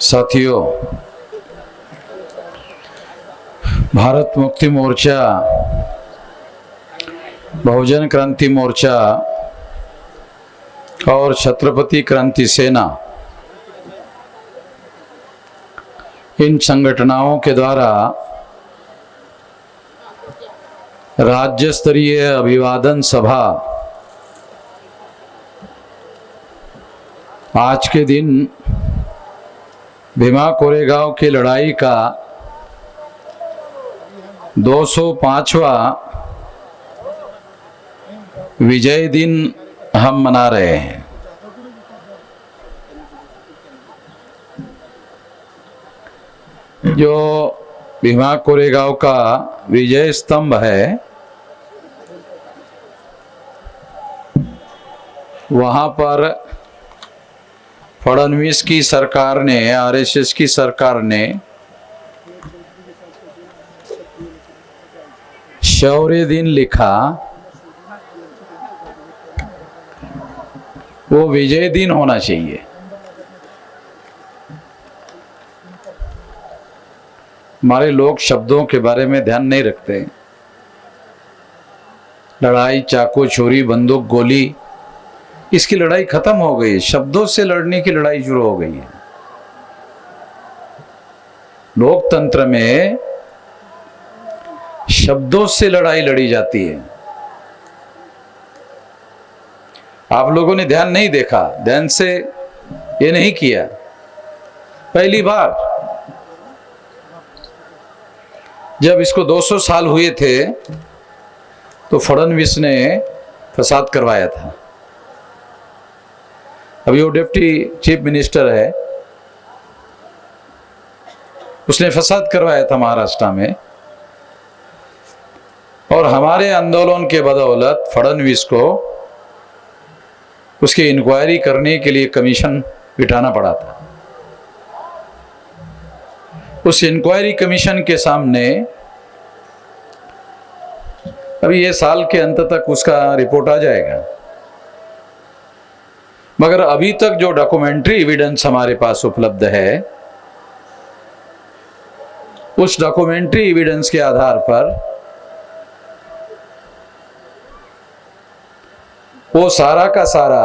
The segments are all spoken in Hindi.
साथियों, भारत मुक्ति मोर्चा, बहुजन क्रांति मोर्चा और छत्रपति क्रांति सेना, इन संगठनों के द्वारा राज्य स्तरीय अभिवादन सभा आज के दिन भीमा कोरेगांव की लड़ाई का 205वां विजय दिन हम मना रहे हैं। जो भीमा कोरेगांव का विजय स्तंभ है, वहां पर फडणवीस की सरकार ने, आरएसएस की सरकार ने शौर्य दिन लिखा। वो विजय दिन होना चाहिए। हमारे लोग शब्दों के बारे में ध्यान नहीं रखते। लड़ाई, चाकू, छुरी, बंदूक, गोली, इसकी लड़ाई खत्म हो गई। शब्दों से लड़ने की लड़ाई शुरू हो गई है। लोकतंत्र में शब्दों से लड़ाई लड़ी जाती है। आप लोगों ने ध्यान नहीं देखा, ध्यान से ये नहीं किया। पहली बार जब इसको 200 साल हुए थे तो फडणवीस ने फसाद करवाया था। अभी वो डिप्टी चीफ मिनिस्टर है, उसने फसाद करवाया था महाराष्ट्र में। और हमारे आंदोलन के बदौलत फडणवीस को उसकी इंक्वायरी करने के लिए कमीशन बिठाना पड़ा था। उस इंक्वायरी कमीशन के सामने अभी ये साल के अंत तक उसका रिपोर्ट आ जाएगा, मगर अभी तक जो डॉक्यूमेंट्री एविडेंस हमारे पास उपलब्ध है, उस डॉक्यूमेंट्री एविडेंस के आधार पर वो सारा का सारा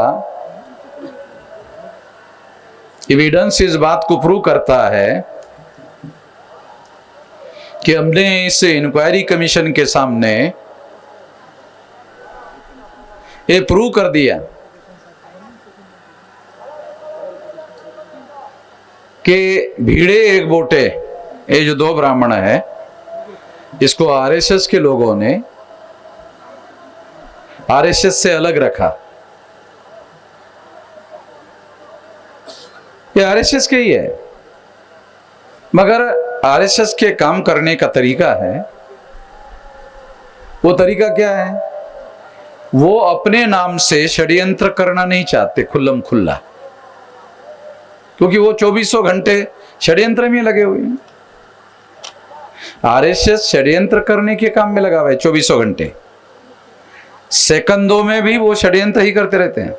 एविडेंस इस बात को प्रूव करता है कि हमने इस इंक्वायरी कमीशन के सामने ये प्रूव कर दिया कि भीड़े एक बोटे, ये जो दो ब्राह्मण है, इसको आरएसएस के लोगों ने आरएसएस से अलग रखा। ये आरएसएस के ही है, मगर आरएसएस के काम करने का तरीका है। वो तरीका क्या है? वो अपने नाम से षड्यंत्र करना नहीं चाहते खुल्लम खुल्ला, क्योंकि वो 2400 घंटे षड्यंत्र में लगे हुए हैं। आरएसएस षड्यंत्र करने के काम में लगा हुआ है 2400 घंटे। सेकंडों में भी वो षड्यंत्र ही करते रहते हैं।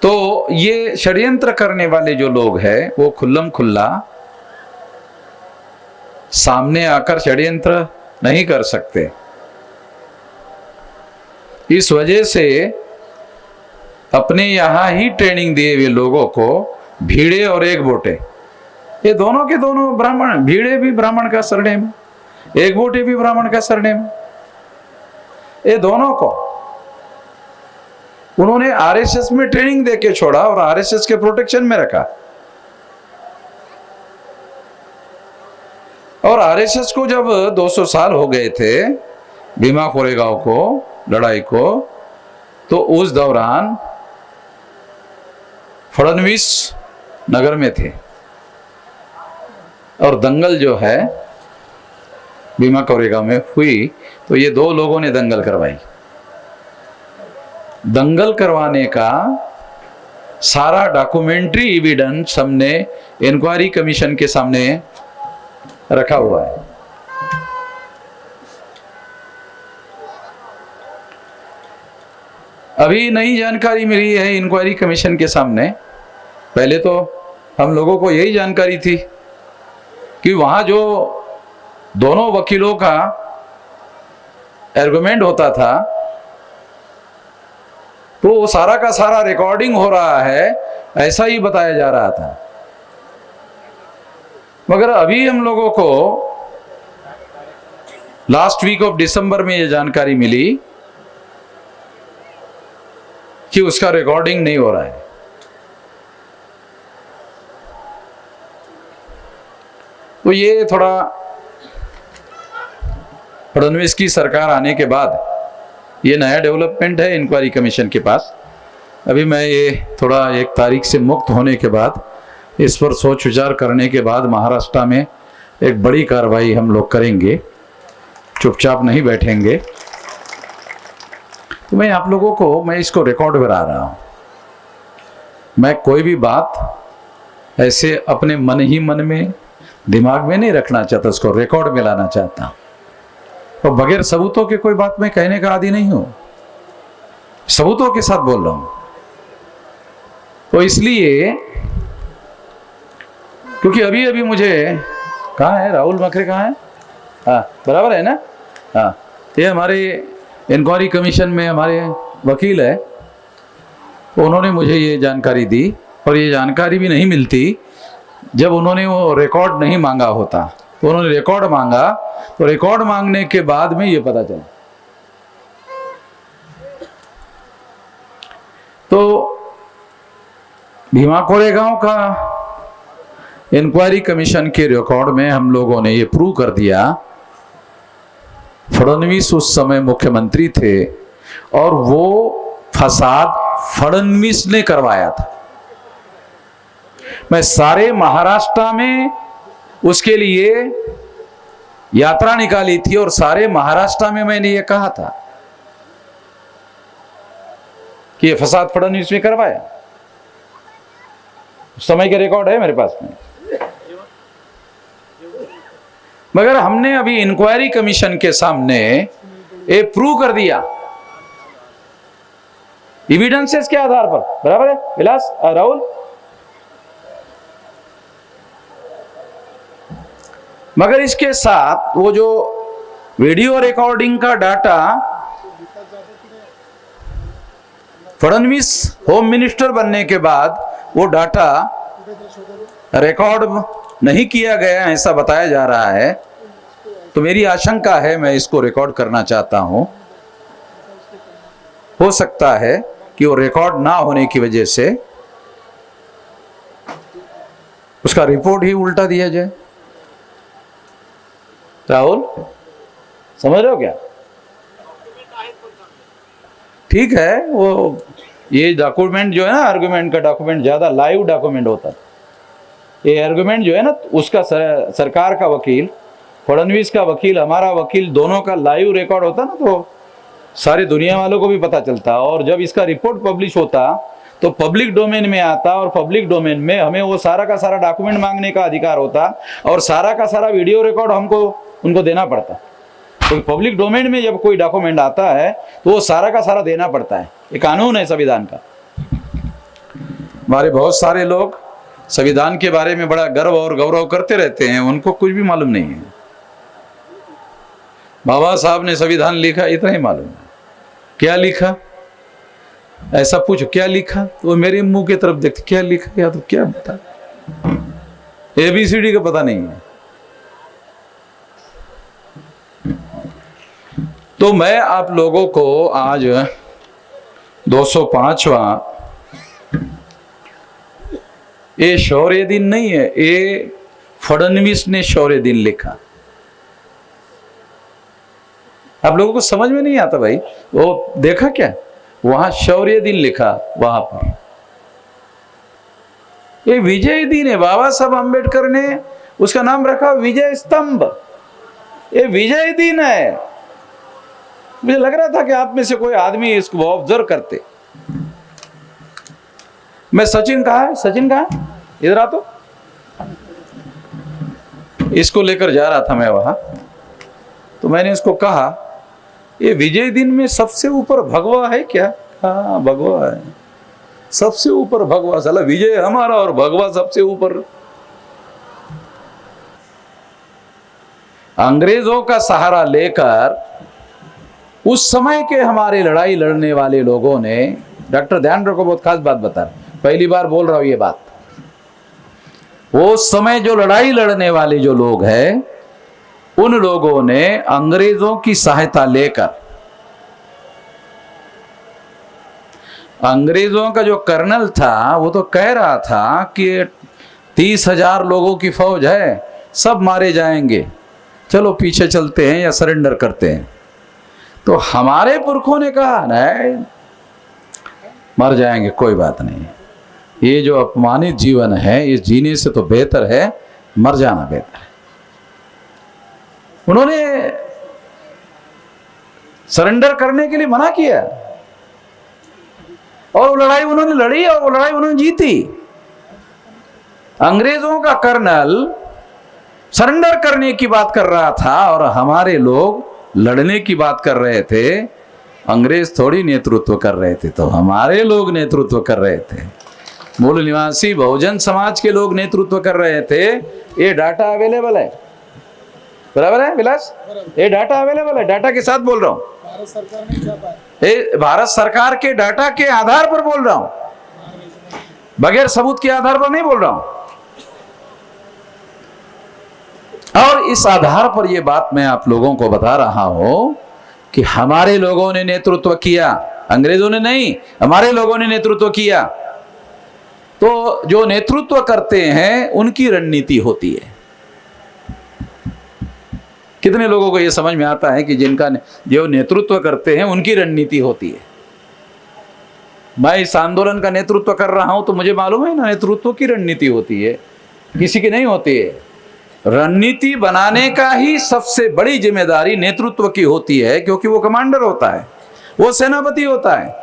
तो ये षड्यंत्र करने वाले जो लोग हैं, वो खुल्लम खुल्ला सामने आकर षड्यंत्र नहीं कर सकते। इस वजह से अपने यहां ही ट्रेनिंग दिए हुए लोगों को भीड़े और एक बोटे, ये दोनों के दोनों ब्राह्मण, भीड़े भी ब्राह्मण का सरनेम, एक बोटे भी ब्राह्मण का सरनेम, ये दोनों को उन्होंने आरएसएस में ट्रेनिंग देके छोड़ा और आरएसएस के प्रोटेक्शन में रखा। और आरएसएस को जब 200 साल हो गए थे भीमा कोरेगांव को लड़ाई को, तो उस दौरान फडणवीस नगर में थे और दंगल जो है भीमा कोरेगांव में हुई, तो ये दो लोगों ने दंगल करवाई। दंगल करवाने का सारा डॉक्यूमेंट्री एविडेंस हमने इंक्वायरी कमीशन के सामने रखा हुआ है। अभी नई जानकारी मिली है इंक्वायरी कमीशन के सामने। पहले तो हम लोगों को यही जानकारी थी कि वहां जो दोनों वकीलों का आर्गुमेंट होता था तो वो सारा का सारा रिकॉर्डिंग हो रहा है, ऐसा ही बताया जा रहा था। मगर अभी हम लोगों को लास्ट वीक ऑफ दिसंबर में ये जानकारी मिली कि उसका रिकॉर्डिंग नहीं हो रहा है। तो ये थोड़ा फडणवीस की सरकार आने के बाद ये नया डेवलपमेंट है इंक्वायरी कमीशन के पास। अभी मैं ये थोड़ा 1 तारीख से मुक्त होने के बाद इस पर सोच विचार करने के बाद महाराष्ट्र में एक बड़ी कार्रवाई हम लोग करेंगे, चुपचाप नहीं बैठेंगे। तो मैं आप लोगों को मैं इसको रिकॉर्ड करा रहा हूं। मैं कोई भी बात ऐसे अपने मन ही मन में दिमाग में नहीं रखना चाहता, उसको रिकॉर्ड में लाना चाहता हूं। और बगैर सबूतों के कोई बात मैं कहने का आदी नहीं हूं, सबूतों के साथ बोल रहा हूं। तो इसलिए क्योंकि अभी अभी मुझे कहाँ है राहुल मखरे, कहाँ है? हाँ बराबर है ना। हाँ ये हमारे इंक्वायरी कमीशन में हमारे वकील है, तो उन्होंने मुझे ये जानकारी दी। और ये जानकारी भी नहीं मिलती जब उन्होंने वो रिकॉर्ड नहीं मांगा होता। तो उन्होंने रिकॉर्ड मांगा, तो रिकॉर्ड मांगने के बाद में ये पता चला। तो भीमा कोरेगांव का इंक्वायरी कमीशन के रिकॉर्ड में हम लोगों ने ये प्रूव कर दिया फडणवीस उस समय मुख्यमंत्री थे और वो फसाद फडणवीस ने करवाया था। मैं सारे महाराष्ट्र में उसके लिए यात्रा निकाली थी और सारे महाराष्ट्र में मैंने ये कहा था कि ये फसाद फडणवीस ने करवाया। उस समय के रिकॉर्ड है मेरे पास में। मगर हमने अभी इंक्वायरी कमीशन के सामने ये प्रूव कर दिया एविडेंसेस के आधार पर। बराबर है विलास राहुल? मगर इसके साथ वो जो वीडियो रिकॉर्डिंग का डाटा फडणवीस होम मिनिस्टर बनने के बाद वो डाटा रिकॉर्ड नहीं किया गया ऐसा बताया जा रहा है। तो मेरी आशंका है, मैं इसको रिकॉर्ड करना चाहता हूं। हो सकता है कि वो रिकॉर्ड ना होने की वजह से उसका रिपोर्ट ही उल्टा दिया जाए। राहुल समझ रहे हो क्या? ठीक है, वो ये डॉक्यूमेंट जो है ना, आर्गुमेंट का डॉक्यूमेंट ज्यादा लाइव डॉक्यूमेंट होता है। ये आर्गुमेंट जो है ना, उसका सरकार का वकील, फडणवीस का वकील, हमारा वकील, दोनों का लाइव रिकॉर्ड होता ना, तो सारी दुनिया वालों को भी पता चलता। और जब इसका रिपोर्ट पब्लिश होता तो पब्लिक डोमेन में आता और पब्लिक डोमेन में हमें वो सारा का सारा डॉक्यूमेंट मांगने का अधिकार होता और सारा का सारा वीडियो रिकॉर्ड हमको उनको देना पड़ता। तो पब्लिक डोमेन में जब कोई डॉक्यूमेंट आता है तो वो सारा का सारा देना पड़ता है। ये कानून है संविधान का। हमारे बहुत सारे लोग संविधान के बारे में बड़ा गर्व और गौरव करते रहते हैं, उनको कुछ भी मालूम नहीं है। बाबा साहब ने संविधान लिखा इतना ही मालूम है। क्या लिखा ऐसा पूछो, क्या लिखा? तो वो मेरे मुंह की तरफ देखते, क्या लिखा या तो क्या बता, ABCD का पता नहीं है। तो मैं आप लोगों को आज 205वां ये शौर्य दिन नहीं है, ये फडणवीस ने शौर्य दिन लिखा। आप लोगों को समझ में नहीं आता भाई? वो देखा क्या वहां शौर्य दिन लिखा, वहां पर ये विजय दिन है। बाबा साहब अंबेडकर ने उसका नाम रखा विजय स्तंभ। ये विजय दिन है। मुझे लग रहा था कि आप में से कोई आदमी इसको ऑब्जर्व करते। मैं सचिन कहा है, सचिन कहा है? इधर आ। तो इसको लेकर जा रहा था मैं वहां, तो मैंने इसको कहा ये विजय दिन में सबसे ऊपर भगवा है क्या? हाँ भगवा है, सबसे ऊपर भगवा, साला विजय हमारा और भगवा सबसे ऊपर। अंग्रेजों का सहारा लेकर उस समय के हमारे लड़ाई लड़ने वाले लोगों ने, डॉक्टर ध्यान रखो, बहुत खास बात बता रहा, पहली बार बोल रहा हूं ये बात, वो समय जो लड़ाई लड़ने वाले जो लोग हैं, उन लोगों ने अंग्रेजों की सहायता लेकर, अंग्रेजों का जो कर्नल था वो तो कह रहा था कि 30,000 लोगों की फौज है, सब मारे जाएंगे, चलो पीछे चलते हैं या सरेंडर करते हैं। तो हमारे पुरखों ने कहा नहीं, मर जाएंगे कोई बात नहीं, ये जो अपमानित जीवन है इस जीने से तो बेहतर है मर जाना बेहतर है। उन्होंने सरेंडर करने के लिए मना किया और वो लड़ाई उन्होंने लड़ी और वो लड़ाई उन्होंने जीती। अंग्रेजों का कर्नल सरेंडर करने की बात कर रहा था और हमारे लोग लड़ने की बात कर रहे थे। अंग्रेज थोड़ी नेतृत्व कर रहे थे, तो हमारे लोग नेतृत्व कर रहे थे, मूल निवासी बहुजन समाज के लोग नेतृत्व कर रहे थे। ये डाटा अवेलेबल है, बराबर है विलास, ये डाटा अवेलेबल है, डाटा के साथ बोल रहा हूं, भारत सरकार ने छापा है, भारत सरकार के डाटा के आधार पर बोल रहा हूं, बगैर सबूत के आधार पर नहीं बोल रहा हूं। और इस आधार पर यह बात मैं आप लोगों को बता रहा हूं कि हमारे लोगों ने नेतृत्व किया, अंग्रेजों ने नहीं, हमारे लोगों ने नेतृत्व किया। तो जो नेतृत्व करते हैं उनकी रणनीति होती है। कितने लोगों को यह समझ में आता है कि जिनका जो नेतृत्व करते हैं उनकी रणनीति होती है। मैं इस आंदोलन का नेतृत्व कर रहा हूं तो मुझे मालूम है ना, नेतृत्व की रणनीति होती है, किसी की नहीं होती है। रणनीति बनाने का ही सबसे बड़ी जिम्मेदारी नेतृत्व की होती है, क्योंकि वो कमांडर होता है, वो सेनापति होता है।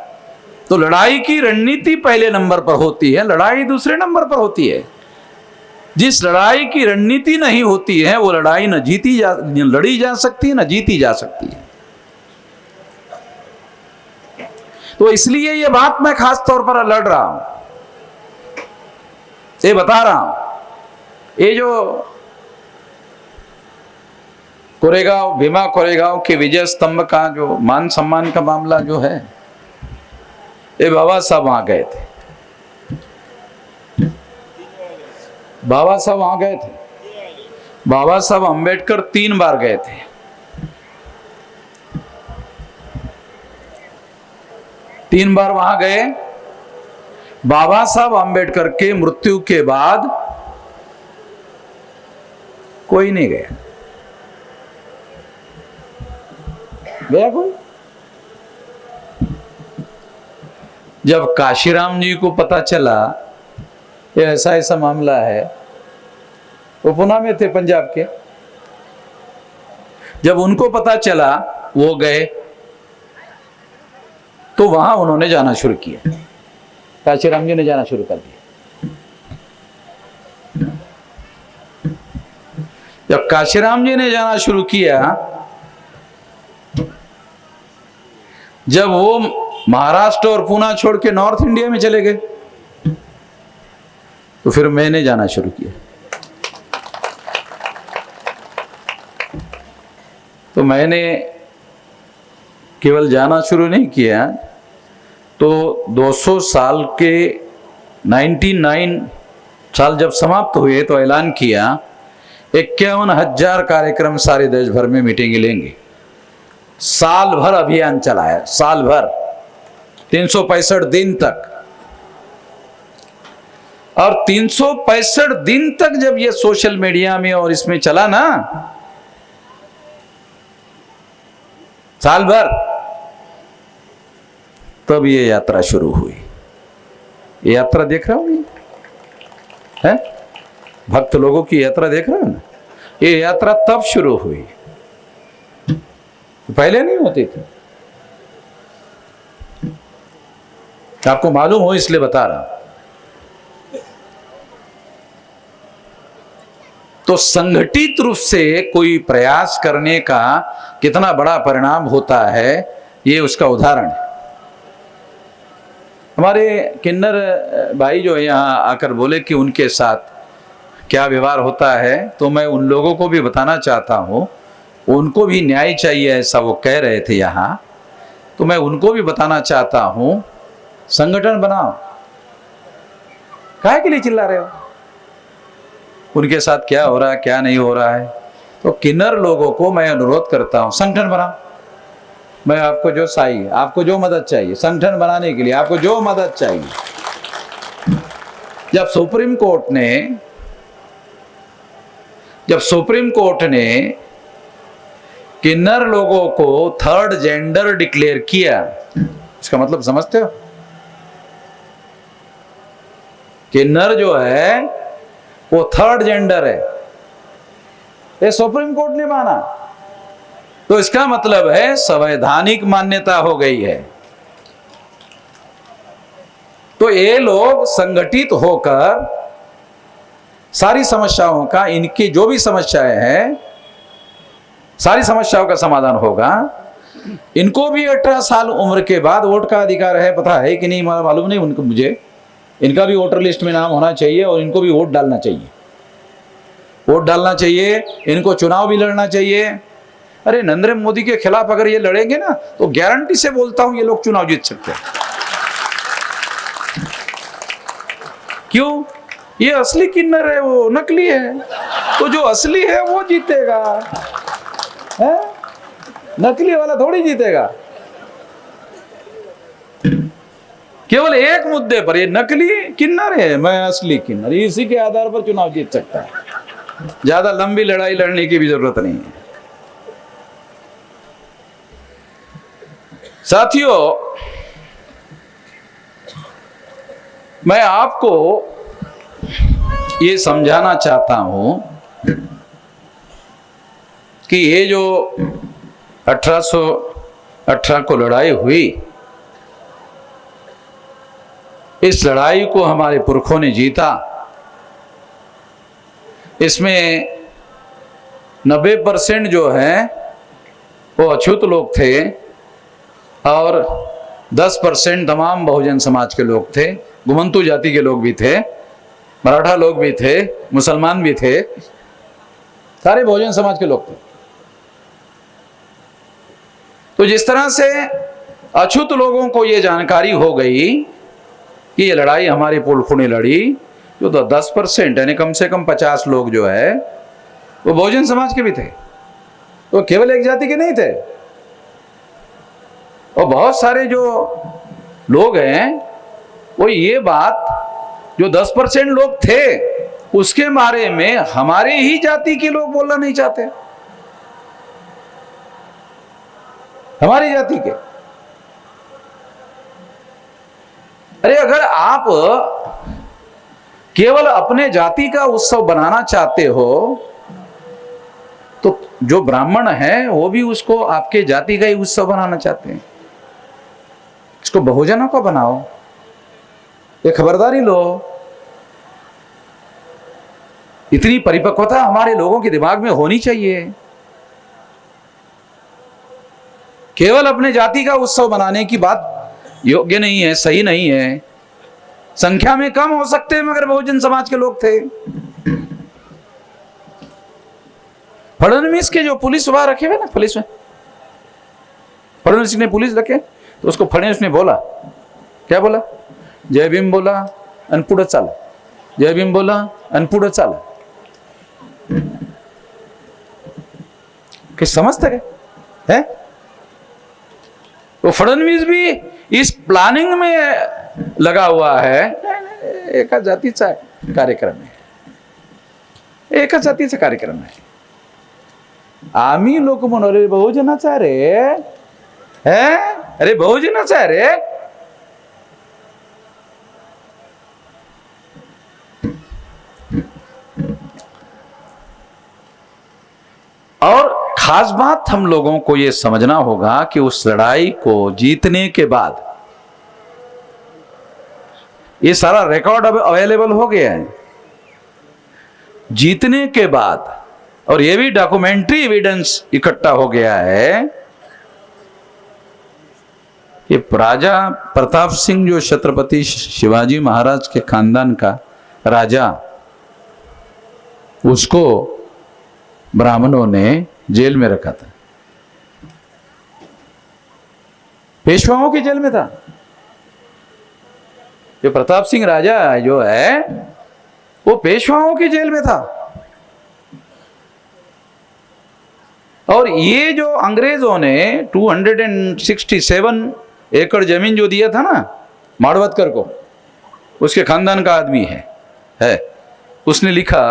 तो लड़ाई की रणनीति पहले नंबर पर होती है, लड़ाई दूसरे नंबर पर होती है। जिस लड़ाई की रणनीति नहीं होती है वो लड़ाई न लड़ी जा सकती है, न जीती जा सकती है। तो इसलिए ये बात मैं खास तौर पर लड़ रहा हूं, ये बता रहा हूं। ये जो कोरेगांव, भीमा कोरेगांव के विजय स्तंभ का जो मान सम्मान का मामला जो है, ये बाबा साहब वहां गए थे, बाबा साहब वहां गए थे, बाबा साहब अंबेडकर 3 बार गए थे। तीन बार वहां गए। बाबा साहब अंबेडकर के मृत्यु के बाद कोई नहीं गया, गया कोई? जब काशीराम जी को पता चला ये ऐसा ऐसा मामला है, वो पुणे में थे पंजाब के, जब उनको पता चला वो गए, तो वहां उन्होंने जाना शुरू किया, काशीराम जी ने जाना शुरू कर दिया। जब काशीराम जी ने जाना शुरू किया, जब वो महाराष्ट्र और पुणे छोड़ के नॉर्थ इंडिया में चले गए, तो फिर मैंने जाना शुरू किया। तो मैंने केवल जाना शुरू नहीं किया, तो 200 साल के 99 साल जब समाप्त हुए तो ऐलान किया 51,000 कार्यक्रम सारे देश भर में मीटिंग लेंगे। साल भर अभियान चलाया, साल भर 365 दिन तक। और 365 दिन तक जब ये सोशल मीडिया में और इसमें चला ना, साल भर, तब ये यात्रा शुरू हुई। ये यात्रा देख रहा हूं है, भक्त लोगों की यात्रा देख रहे हो ना, ये यात्रा तब शुरू हुई, पहले नहीं होती थी। आपको मालूम हो इसलिए बता रहा। तो संगठित रूप से कोई प्रयास करने का कितना बड़ा परिणाम होता है, ये उसका उदाहरण है। हमारे किन्नर भाई जो है यहाँ आकर बोले कि उनके साथ क्या व्यवहार होता है, तो मैं उन लोगों को भी बताना चाहता हूँ, उनको भी न्याय चाहिए ऐसा वो कह रहे थे यहाँ, तो मैं उनको भी बताना चाहता हूँ संगठन बनाओ। काहे के लिए चिल्ला रहे हो? उनके साथ क्या हो रहा है क्या नहीं हो रहा है। तो किन्नर लोगों को मैं अनुरोध करता हूँ संगठन बनाओ। मैं आपको जो चाहिए, आपको जो मदद चाहिए संगठन बनाने के लिए, आपको जो मदद चाहिए। जब सुप्रीम कोर्ट ने किन्नर लोगों को थर्ड जेंडर डिक्लेयर किया, इसका मतलब समझते हो? किन्नर जो है वो थर्ड जेंडर है, ये सुप्रीम कोर्ट ने माना, तो इसका मतलब है संवैधानिक मान्यता हो गई है। तो ये लोग संगठित होकर सारी समस्याओं का, इनकी जो भी समस्याएं हैं सारी समस्याओं का समाधान होगा। इनको भी 18 साल उम्र के बाद वोट का अधिकार है, पता है कि नहीं मालूम नहीं उनको, मुझे इनका भी वोटर लिस्ट में नाम होना चाहिए और इनको भी वोट डालना चाहिए, वोट डालना चाहिए, इनको चुनाव भी लड़ना चाहिए। अरे नरेंद्र मोदी के खिलाफ अगर ये लड़ेंगे ना तो गारंटी से बोलता हूं ये लोग चुनाव जीत सकते हैं। क्यों? ये असली किन्नर है, वो नकली है, तो जो असली है वो जीतेगा, है? नकली वाला थोड़ी जीतेगा। केवल एक मुद्दे पर ये नकली किन्नर है, मैं असली किन्नर, इसी के आधार पर चुनाव जीत सकता है। ज्यादा लंबी लड़ाई लड़ने की भी जरूरत नहीं है। साथियों, मैं आपको ये समझाना चाहता हूं कि ये जो 1818 को लड़ाई हुई, इस लड़ाई को हमारे पुरखों ने जीता। इसमें 90% जो है वो अछूत लोग थे और 10% तमाम बहुजन समाज के लोग थे, घुमंतु जाति के लोग भी थे, मराठा लोग भी थे, मुसलमान भी थे, सारे बहुजन समाज के लोग थे। तो जिस तरह से अछूत लोगों को ये जानकारी हो गई कि ये लड़ाई हमारे पुरखों ने लड़ी, जो 10% यानी कम से कम 50 लोग जो है वो बहुजन समाज के भी थे, वो केवल एक जाति के नहीं थे। और बहुत सारे जो लोग हैं वो ये बात, जो 10% लोग थे उसके बारे में हमारे ही जाति के लोग बोलना नहीं चाहते, हमारी जाति के। अरे अगर आप केवल अपने जाति का उत्सव बनाना चाहते हो तो जो ब्राह्मण है वो भी उसको आपके जाति का ही उत्सव बनाना चाहते हैं। इसको बहुजनों का बनाओ, ये खबरदारी लो। इतनी परिपक्वता हमारे लोगों के दिमाग में होनी चाहिए। केवल अपने जाति का उत्सव बनाने की बात योग्य नहीं है, सही नहीं है। संख्या में कम हो सकते हैं मगर बहुजन समाज के लोग थे। फडणवीस के जो पुलिस वहां रखे हुए ना, पुलिस में फडणवीस ने पुलिस रखे, तो उसको फडणवीस ने बोला, क्या बोला? जय भीम बोला आणि पुढे चाला, जय भीम बोला आणि पुढे चाला। कि समझते गए है? तो फडणवीस भी इस प्लानिंग में लगा हुआ है। एका जातीचा कार्यक्रम आहे, एका जातीचा कार्यक्रम आहे। आम्ही लोक म्हणू, अरे बहुजनाचा रे, है? अरे बहुजनाचा रे। और खास बात हम लोगों को यह समझना होगा कि उस लड़ाई को जीतने के बाद ये सारा रिकॉर्ड अब अवेलेबल हो गया है। जीतने के बाद और ये भी डॉक्यूमेंट्री एविडेंस इकट्ठा हो गया है ये राजा प्रताप सिंह जो छत्रपति शिवाजी महाराज के खानदान का राजा, उसको ब्राह्मणों ने जेल में रखा था, पेशवाओं की जेल में था। ये प्रताप सिंह राजा जो है वो पेशवाओं की जेल में था। और ये जो अंग्रेजों ने 267 एकड़ जमीन जो दिया था ना माड़वदकर को, उसके खानदान का आदमी है। उसने लिखा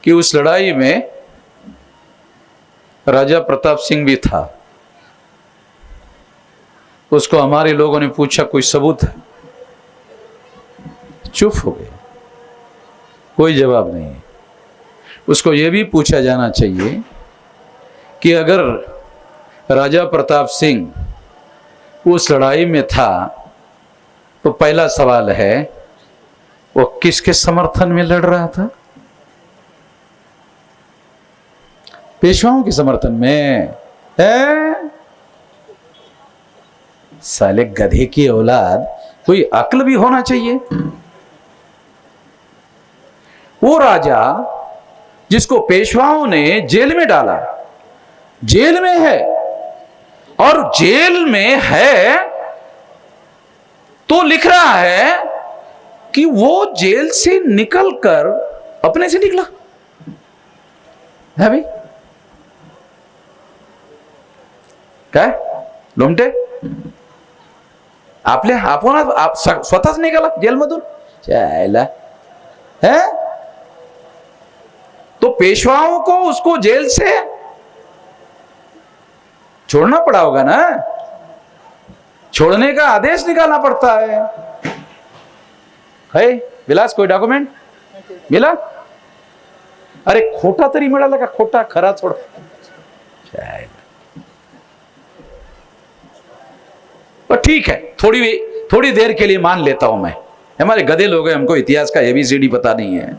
कि उस लड़ाई में राजा प्रताप सिंह भी था। उसको हमारे लोगों ने पूछा कोई सबूत है? चुप हो गए, कोई जवाब नहीं है। उसको यह भी पूछा जाना चाहिए कि अगर राजा प्रताप सिंह उस लड़ाई में था तो पहला सवाल है वो किसके समर्थन में लड़ रहा था? पेशवाओं के समर्थन में है? साले गधे की औलाद, कोई अक्ल भी होना चाहिए। वो राजा जिसको पेशवाओं ने जेल में डाला, जेल में है, और जेल में है तो लिख रहा है कि वो जेल से निकलकर अपने से निकला है भाई। काय लोमटे आपण स्वतःच निघाला जेलमधून चायला है? तो पेशवाओं को उसको जेल से छोड़ना पड़ा होगा ना, छोड़ने का आदेश निकालना पड़ता है। विलास कोई डॉक्यूमेंट मिला? अरे खोटा तरी मिळाला का? खोटा खरा छोड़ पर ठीक है, थोड़ी देर के लिए मान लेता हूं मैं। हमारे गधे लोग हैं, हमको इतिहास का एबीसीडी पता नहीं है,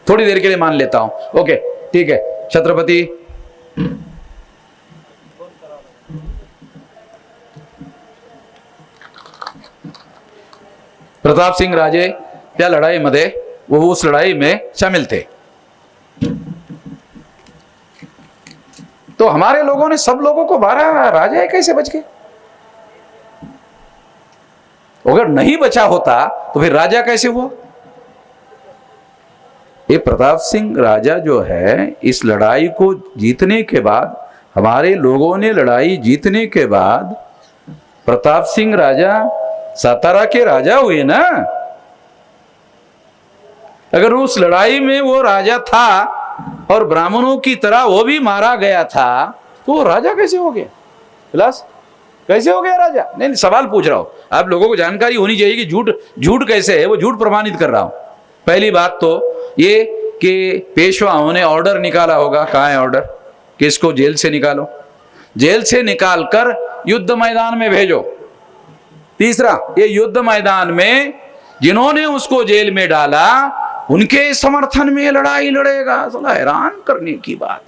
थोड़ी देर के लिए मान लेता हूं। ओके ठीक है। छत्रपति प्रताप सिंह राजे त्या लढाईमध्ये वो उस लड़ाई में शामिल थे। तो हमारे लोगों ने सब लोगों को मारा, राजा कैसे बच गए? अगर नहीं बचा होता तो फिर राजा कैसे हुआ? ये प्रताप सिंह राजा जो है, इस लड़ाई को जीतने के बाद, हमारे लोगों ने लड़ाई जीतने के बाद प्रताप सिंह राजा सातारा के राजा हुए ना। अगर उस लड़ाई में वो राजा था और ब्राह्मणों की तरह वो भी मारा गया था तो वो राजा कैसे हो गया? विलास कैसे हो गया राजा? नहीं, सवाल पूछ रहा हूं, आप लोगों को जानकारी होनी चाहिए कि झूठ कैसे है। वो झूठ प्रमाणित कर रहा हूं। पहली बात तो ये कि पेशवाओं ने ऑर्डर निकाला होगा। कहां है ऑर्डर? कि इसको जेल से निकालो, जेल से निकालकर युद्ध मैदान में भेजो। तीसरा, ये युद्ध मैदान में जिन्होंने उसको जेल में डाला उनके समर्थन में लड़ाई लड़ेगा। साला हैरान करने की बात,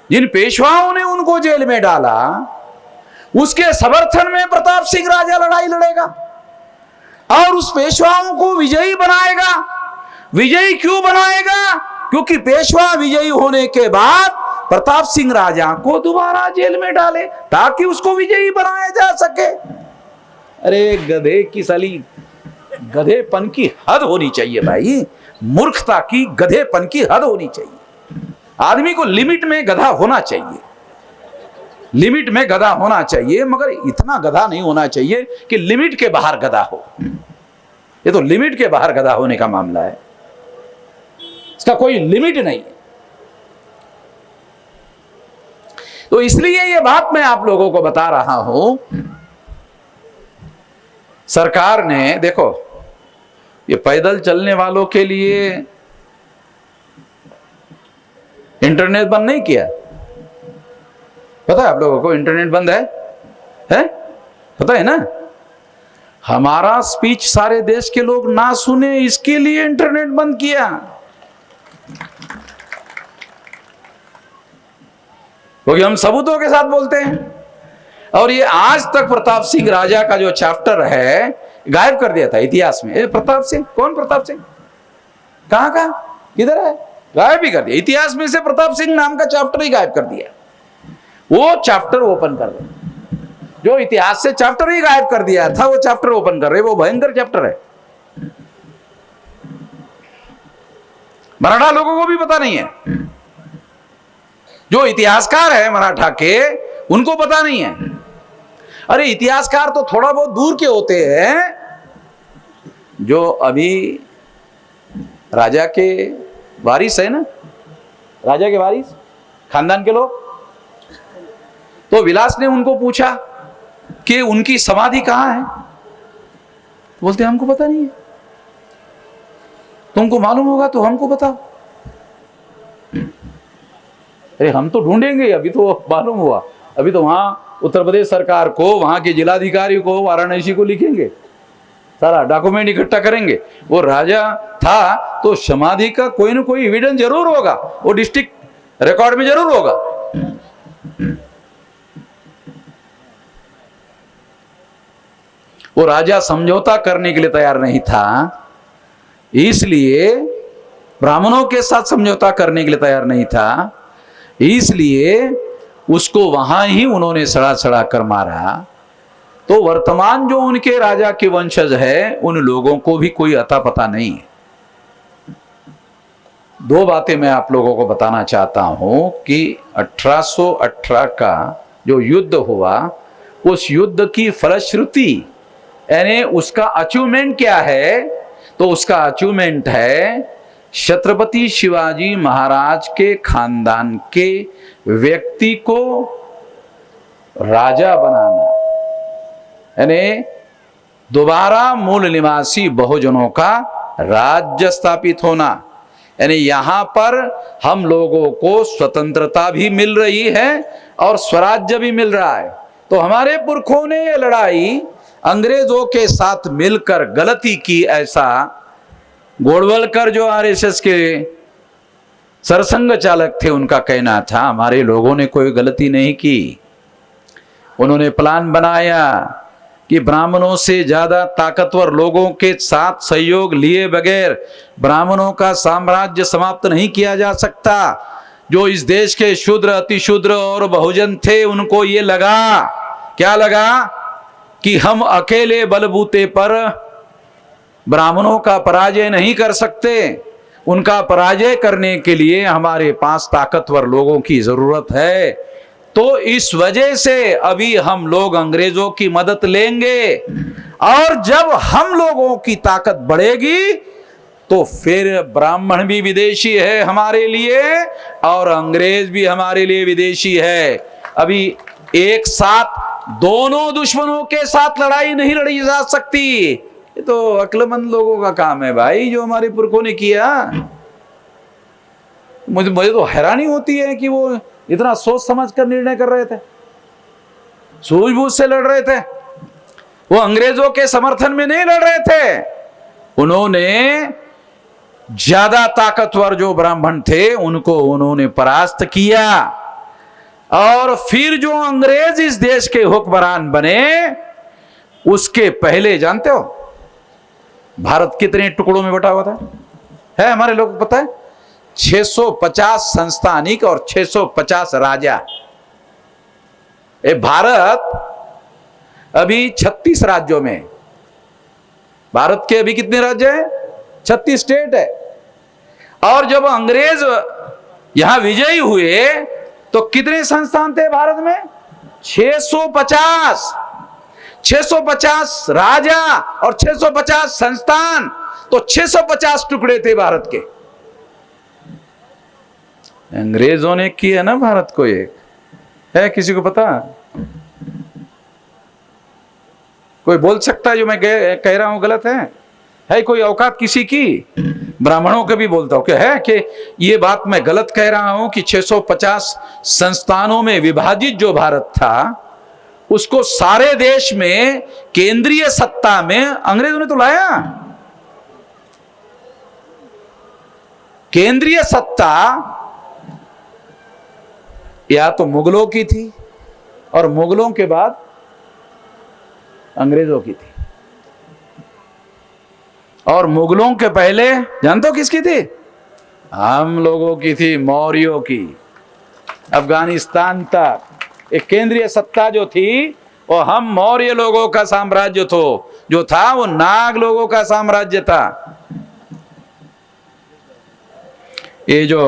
जिन पेशवाओं ने उनको जेल में डाला उसके समर्थन में प्रताप सिंह राजा लड़ाई लड़ेगा और उस पेशवाओं को विजयी बनाएगा। विजयी क्यों बनाएगा? क्योंकि पेशवा विजयी होने के बाद प्रताप सिंह राजा को दोबारा जेल में डाले ताकि उसको विजयी बनाया जा सके। अरे गधे की साली, गधेपन की हद होनी चाहिए भाई, मूर्खता की, गधेपन की हद होनी चाहिए। आदमी को लिमिट में गधा होना चाहिए, लिमिट में गधा होना चाहिए, मगर इतना गधा नहीं होना चाहिए कि लिमिट के बाहर गधा हो। ये तो लिमिट के बाहर गधा होने का मामला है, इसका कोई लिमिट नहीं है। तो इसलिए ये बात मैं आप लोगों को बता रहा हूं। सरकार ने देखो, ये पैदल चलने वालों के लिए इंटरनेट बंद नहीं किया। पता है आप लोगों को इंटरनेट बंद है? पता है ना? हमारा स्पीच सारे देश के लोग ना सुने इसके लिए इंटरनेट बंद किया। क्योंकि हम सबूतों के साथ बोलते हैं। और ये आज तक प्रताप सिंह राजा का जो चैप्टर है गायब कर दिया था इतिहास में। प्रताप सिंह कौन? प्रताप सिंह कहां का, किधर है? गायब ही कर दिया इतिहास में से। प्रताप सिंह नाम का चैप्टर ही गायब कर दिया। वो चैप्टर ओपन कर रहे, जो इतिहास से चैप्टर ही गायब कर दिया था वो चैप्टर ओपन कर रहे। वो भयंकर चैप्टर है, मराठा लोगों को भी पता नहीं है। जो इतिहासकार है मराठा के, उनको पता नहीं है। अरे इतिहासकार तो थोड़ा बहुत दूर के होते हैं, जो अभी राजा के वारिस है ना, राजा के वारिस खानदान के लोग। तो विलास ने उनको पूछा कि उनकी समाधि कहां है, बोलते हमको पता नहीं है। तुमको मालूम होगा तो हमको बताओ। अरे हम तो ढूंढेंगे, अभी तो मालूम हुआ, अभी तो वहां उत्तर प्रदेश सरकार को, वहां के जिलाधिकारी को, वाराणसी को लिखेंगे, सारा डॉक्यूमेंट इकट्ठा करेंगे। वो राजा था तो समाधि का कोई ना कोई एविडेंस जरूर होगा, वो डिस्ट्रिक्ट रिकॉर्ड में जरूर होगा। वो राजा समझौता करने के लिए तैयार नहीं था, इसलिए ब्राह्मणों के साथ समझौता करने के लिए तैयार नहीं था, इसलिए उसको वहां ही उन्होंने सड़ा सड़ा कर मारा। तो वर्तमान जो उनके राजा के वंशज है, उन लोगों को भी कोई अता पता नहीं है। दो बातें मैं आप लोगों को बताना चाहता हूं कि 1818 का जो युद्ध हुआ, उस युद्ध की फलश्रुति यानी उसका अचीवमेंट क्या है? तो उसका अचीवमेंट है छत्रपति शिवाजी महाराज के खानदान के व्यक्ति को राजा बनाना, यानी दोबारा मूल निवासी बहुजनों का राज्य स्थापित होना। यानी यहां पर हम लोगों को स्वतंत्रता भी मिल रही है और स्वराज्य भी मिल रहा है। तो हमारे पुरखों ने ये लड़ाई अंग्रेजों के साथ मिलकर गलती की, ऐसा गोडवलकर जो आरएसएस के सरसंघ चालक थे उनका कहना था। हमारे लोगों ने कोई गलती नहीं की। उन्होंने प्लान बनाया कि ब्राह्मणों से ज्यादा ताकतवर लोगों के साथ सहयोग लिए बगैर ब्राह्मणों का साम्राज्य समाप्त नहीं किया जा सकता। जो इस देश के शूद्र, अतिशूद्र और बहुजन थे, उनको ये लगा, क्या लगा कि हम अकेले बलबूते पर ब्राह्मणों का पराजय नहीं कर सकते। उनका पराजय करने के लिए हमारे पास ताकतवर लोगों की जरूरत है। तो इस वजह से अभी हम लोग अंग्रेजों की मदद लेंगे, और जब हम लोगों की ताकत बढ़ेगी तो फिर ब्राह्मण भी विदेशी है हमारे लिए और अंग्रेज भी हमारे लिए विदेशी है। अभी एक साथ दोनों दुश्मनों के साथ लड़ाई नहीं लड़ी जा सकती। ये तो अक्लमंद लोगों का काम है भाई, जो हमारे पुरखों ने किया। मुझे तो हैरानी होती है कि वो इतना सोच समझ कर निर्णय कर रहे थे, सूझबूझ से लड़ रहे थे। वो अंग्रेजों के समर्थन में नहीं लड़ रहे थे। उन्होंने ज्यादा ताकतवर जो ब्राह्मण थे उनको उन्होंने परास्त किया, और फिर जो अंग्रेज इस देश के हुक्मरान बने, उसके पहले जानते हो भारत कितने टुकड़ों में बटा हुआ था? है हमारे लोगों को पता है? 650 संस्थानिक और 650 राजा। भारत अभी 36 राज्यों में। भारत के अभी कितने राज्य हैं? 36 स्टेट है। और जब अंग्रेज यहां विजयी हुए तो कितने संस्थान थे भारत में? 650। 650 राजा और 650 संस्थान, तो 650 टुकड़े थे भारत के। अंग्रेजों ने किया ना भारत को एक। है किसी को पता? कोई बोल सकता है जो मैं कह रहा हूं गलत है कोई औकात किसी की? ब्राह्मणों के भी बोलता हूं कि है कि ये बात मैं गलत कह रहा हूं कि 650 संस्थानों में विभाजित जो भारत था, उसको सारे देश में केंद्रीय सत्ता में अंग्रेजों ने तो लाया। केंद्रीय सत्ता या तो मुगलों की थी और मुगलों के बाद अंग्रेजों की थी, और मुगलों के पहले जानते हो किसकी थी? हम लोगों की थी, मौर्यों की। अफगानिस्तान तक एक केंद्रीय सत्ता जो थी वो हम मौर्य लोगों का साम्राज्य जो था वो नाग लोगों का साम्राज्य था। ये जो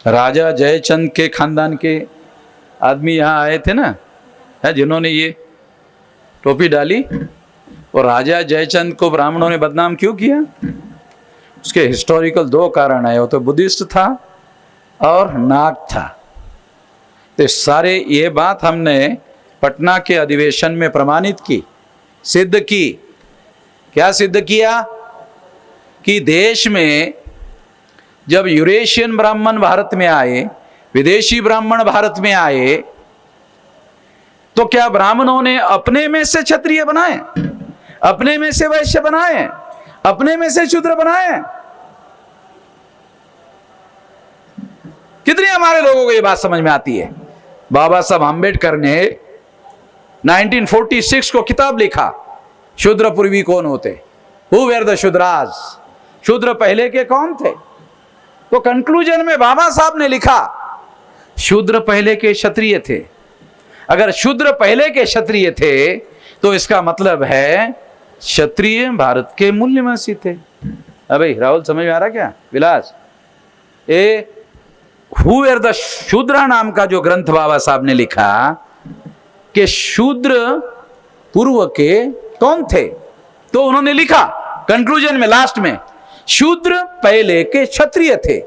राजा जयचंद के खानदान के आदमी यहाँ आए थे ना, है जिन्होंने ये टोपी डाली, और राजा जयचंद को ब्राह्मणों ने बदनाम क्यों किया? उसके हिस्टोरिकल 2 कारण है, वो तो बुद्धिस्ट था और नाग था। तो सारे ये बात हमने पटना के अधिवेशन में प्रमाणित की, सिद्ध की। क्या सिद्ध किया? कि देश में जब यूरेशियन ब्राह्मण भारत में आए, विदेशी ब्राह्मण भारत में आए, तो क्या ब्राह्मणों ने अपने में से क्षत्रिय बनाए, अपने में से वैश्य बनाए, अपने में से शूद्र बनाए? कितनी हमारे लोगों को ये बात समझ में आती है? बाबा साहब आम्बेडकर ने 1946 को किताब लिखा, शूद्र पूर्वी कौन होते, हु वेर द शूद्राज, शूद्र पहले के कौन थे? तो कंक्लूजन में बाबा साहब ने लिखा शूद्र पहले के क्षत्रिय थे। अगर शूद्र पहले के क्षत्रिय थे तो इसका मतलब है क्षत्रिय भारत के मूल्यवासी थे। अबे राहुल समझ में आ रहा क्या? विलास, ए हु वेर द शूद्रा नाम का जो ग्रंथ बाबा साहब ने लिखा कि शूद्र पूर्व के कौन थे, तो उन्होंने लिखा कंक्लूजन में लास्ट में शूद्र पहले के क्षत्रिय थे।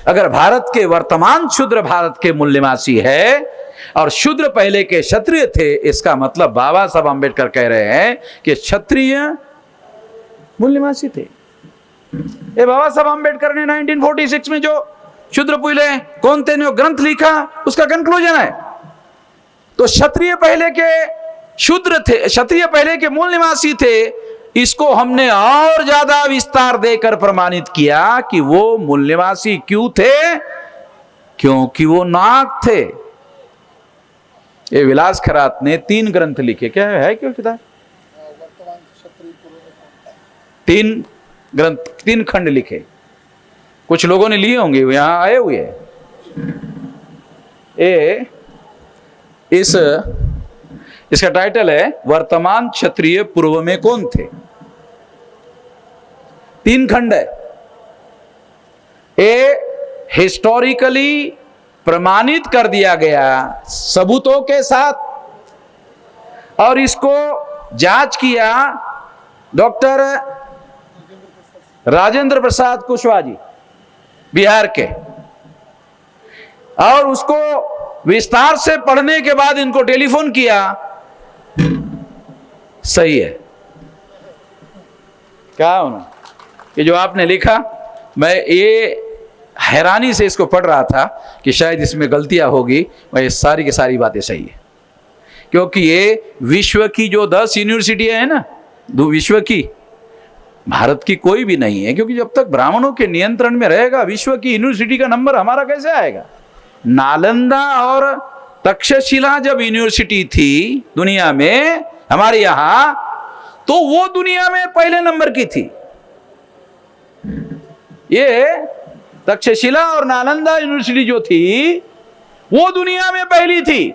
अगर भारत के वर्तमान शूद्र भारत के मूल्यवासी है और शूद्र पहले के क्षत्रिय थे, इसका मतलब बाबा साहब आम्बेडकर कह रहे हैं कि क्षत्रिय मूल्यवासी थे। ये बाबा साहब आम्बेडकर ने 1946 में जो शूद्र पहले कौन थे ने ग्रंथ लिखा, उसका कंक्लूजन है। तो क्षत्रिय पहले के शूद्र थे, क्षत्रिय पहले के मूल निवासी थे। इसको हमने और ज्यादा विस्तार देकर प्रमाणित किया कि वो मूल निवासी क्यों थे? क्योंकि वो नाग थे। ये विलास खरात ने 3 ग्रंथ लिखे। क्या है क्यों किताब? 3 ग्रंथ, 3 खंड लिखे। कुछ लोगों ने लिए होंगे, यहां आए हुए। इसका टाइटल है वर्तमान क्षत्रिय पूर्व में कौन थे। 3 खंड है। हिस्टोरिकली प्रमाणित कर दिया गया सबूतों के साथ, और इसको जांच किया डॉक्टर राजेंद्र प्रसाद कुशवाहा जी बिहार के, और उसको विस्तार से पढ़ने के बाद इनको टेलीफोन किया। सही है क्या उन्होंने, कि जो आपने लिखा, मैं ये हैरानी से इसको पढ़ रहा था कि शायद इसमें गलतियां होगी। ये सारी की सारी बातें सही है, क्योंकि ये विश्व की जो 10 यूनिवर्सिटियां हैं ना, विश्व की, भारत की कोई भी नहीं है। क्योंकि जब तक ब्राह्मणों के नियंत्रण में रहेगा, विश्व की यूनिवर्सिटी का नंबर हमारा कैसे आएगा? नालंदा और तक्षशिला जब यूनिवर्सिटी थी दुनिया में हमारे यहां, तो वो दुनिया में पहले नंबर की थी। ये तक्षशिला और नालंदा यूनिवर्सिटी जो थी वो दुनिया में पहली थी।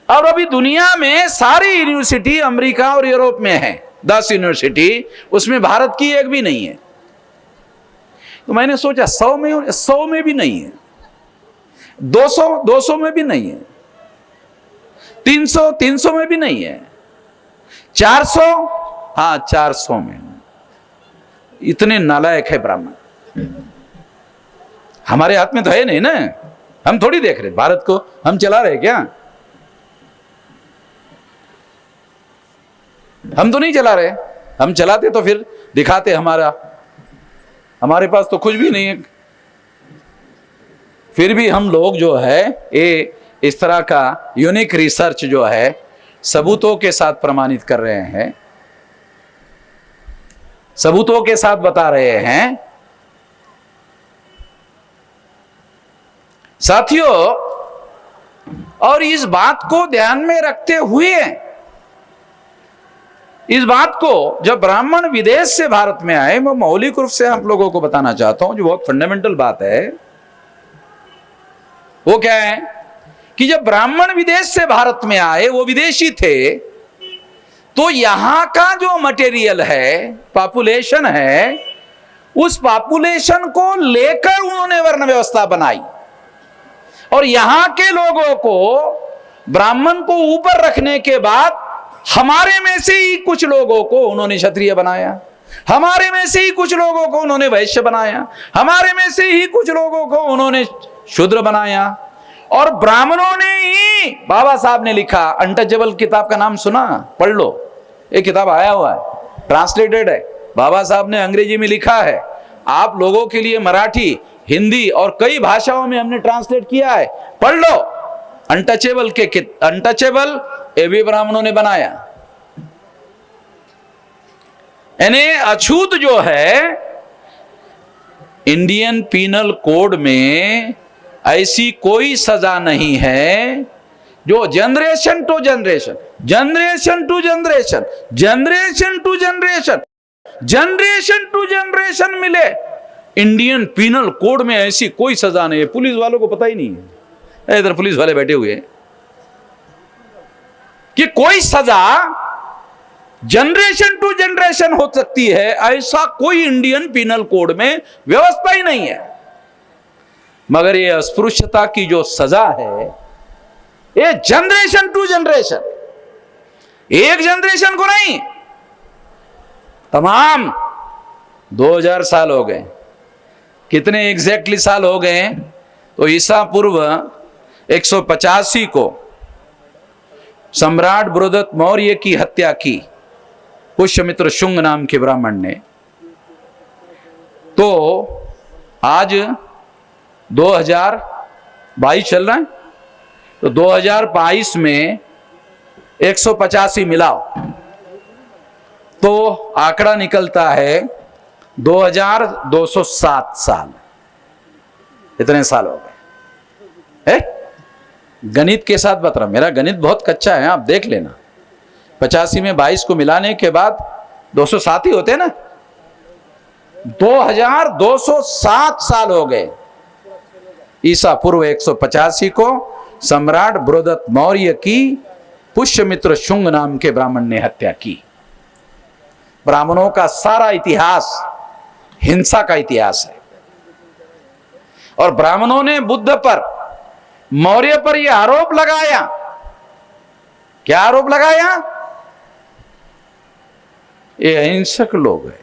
और अभी दुनिया में सारी यूनिवर्सिटी अमेरिका और यूरोप में है, 10 यूनिवर्सिटी, उसमें भारत की एक भी नहीं है। तो मैंने सोचा 100 में भी नहीं है, 200 में भी नहीं है, 300 में भी नहीं है, 400, हाँ 400 में। इतने नालायक है ब्राह्मण। हमारे हाथ में तो है नहीं ना, हम थोड़ी देख रहे भारत को, हम चला रहे क्या? हम तो नहीं चला रहे। हम चलाते तो फिर दिखाते हमारे पास तो कुछ भी नहीं है। फिर भी हम लोग जो है ये इस तरह का यूनिक रिसर्च जो है सबूतों के साथ प्रमाणित कर रहे हैं, सबूतों के साथ बता रहे हैं साथियों, और इस बात को ध्यान में रखते हुए, इस बात को जब ब्राह्मण विदेश से भारत में आए, मैं मौलिक रूप से आप लोगों को बताना चाहता हूं, जो बहुत फंडामेंटल बात है, वो क्या है कि जब ब्राह्मण विदेश से भारत में आए, वो विदेशी थे, तो यहां का जो मटेरियल है, पॉपुलेशन है, उस पॉपुलेशन को लेकर उन्होंने वर्ण व्यवस्था बनाई और यहां के लोगों को, ब्राह्मण को ऊपर रखने के बाद हमारे में से ही कुछ लोगों को उन्होंने क्षत्रिय बनाया, हमारे में से ही कुछ लोगों को उन्होंने वैश्य बनाया, हमारे में से ही कुछ लोगों को उन्होंने शूद्र बनाया। और ब्राह्मणों ने ही, बाबा साहब ने लिखा, अनटचेबल किताब का नाम सुना, पढ़ लो, एक किताब आया हुआ है, ट्रांसलेटेड है, बाबा साहब ने अंग्रेजी में लिखा है, आप लोगों के लिए मराठी, हिंदी और कई भाषाओं में हमने ट्रांसलेट किया है, पढ़ लो। अनटचेबल अनटचेबल ये भी ब्राह्मणों ने बनाया। यानी अछूत जो है, इंडियन पीनल कोड में ऐसी कोई सजा नहीं है जो generation to generation, generation to generation, generation to generation, generation to generation मिले। इंडियन पीनल कोड में ऐसी कोई सजा नहीं है। पुलिस वालों को पता ही नहीं है, इधर पुलिस वाले बैठे हुए हैं, कि कोई सजा जनरेशन टू जनरेशन हो सकती है, ऐसा कोई इंडियन पीनल कोड में व्यवस्था ही नहीं है। मगर ये अस्पृश्यता की जो सजा है, ये जनरेशन टू जनरेशन, एक जनरेशन को नहीं, तमाम 2000 साल हो गए। कितने एग्जैक्टली साल हो गए? तो ईसा पूर्व 185 को सम्राट बृहदत्त मौर्य की हत्या की पुष्यमित्र शुंग नाम के ब्राह्मण ने। तो आज 2022 चल रहा है, तो 2022 में 185 मिलाओ तो आंकड़ा निकलता है 2207 साल। इतने साल हो गए। गणित के साथ बता रहा, मेरा गणित बहुत कच्चा है, आप देख लेना। 85 में 22 को मिलाने के बाद 207 ही होते हैं ना। 2207 साल हो गए। ईसा पूर्व 185 को सम्राट बृहदत्त मौर्य की पुष्यमित्र शुंग नाम के ब्राह्मण ने हत्या की। ब्राह्मणों का सारा इतिहास हिंसा का इतिहास है। और ब्राह्मणों ने बुद्ध पर, मौर्य पर यह आरोप लगाया। क्या आरोप लगाया? ये अहिंसक लोग हैं।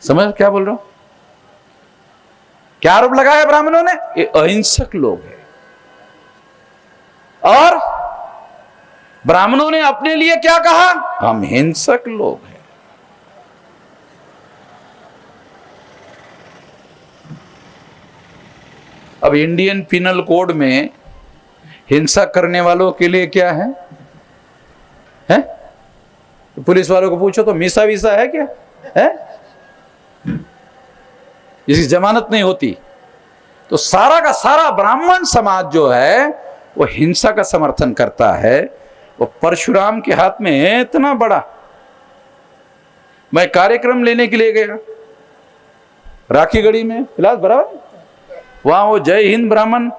समझ क्या बोल रहा हूं? क्या आरोप लगाया ब्राह्मणों ने? ये अहिंसक लोग हैं। और ब्राह्मणों ने अपने लिए क्या कहा? हम हिंसक लोग हैं। अब इंडियन पिनल कोड में हिंसा करने वालों के लिए क्या है? हैं? तो पुलिस वालों को पूछो तो मीसा वीसा है क्या? है? जिसकी जमानत नहीं होती। तो सारा का सारा ब्राह्मण समाज जो है वो हिंसा का समर्थन करता है। वो परशुराम के हाथ में है इतना बड़ा। मैं कार्यक्रम लेने के लिए गया राखीगढ़ी में, फिलहाल बराबर, वहां वो जय हिंद ब्राह्मण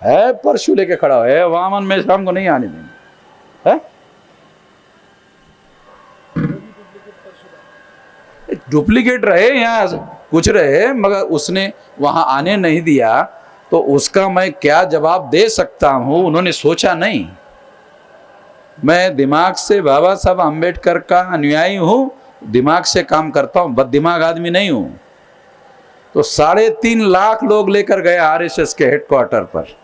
है, परशु लेके खड़ा है, वामन में शाम को नहीं आने देंगे। है डुप्लीकेट रहे, यहां कुछ रहे, मगर उसने वहां आने नहीं दिया। तो उसका मैं क्या जवाब दे सकता हूं? उन्होंने सोचा नहीं। मैं दिमाग से बाबा साहब आम्बेडकर का अनुयायी हूं, दिमाग से काम करता हूं, बददिमाग आदमी नहीं हूं। तो 3.5 लाख लोग लेकर गए आरएसएस के हेडक्वार्टर पर।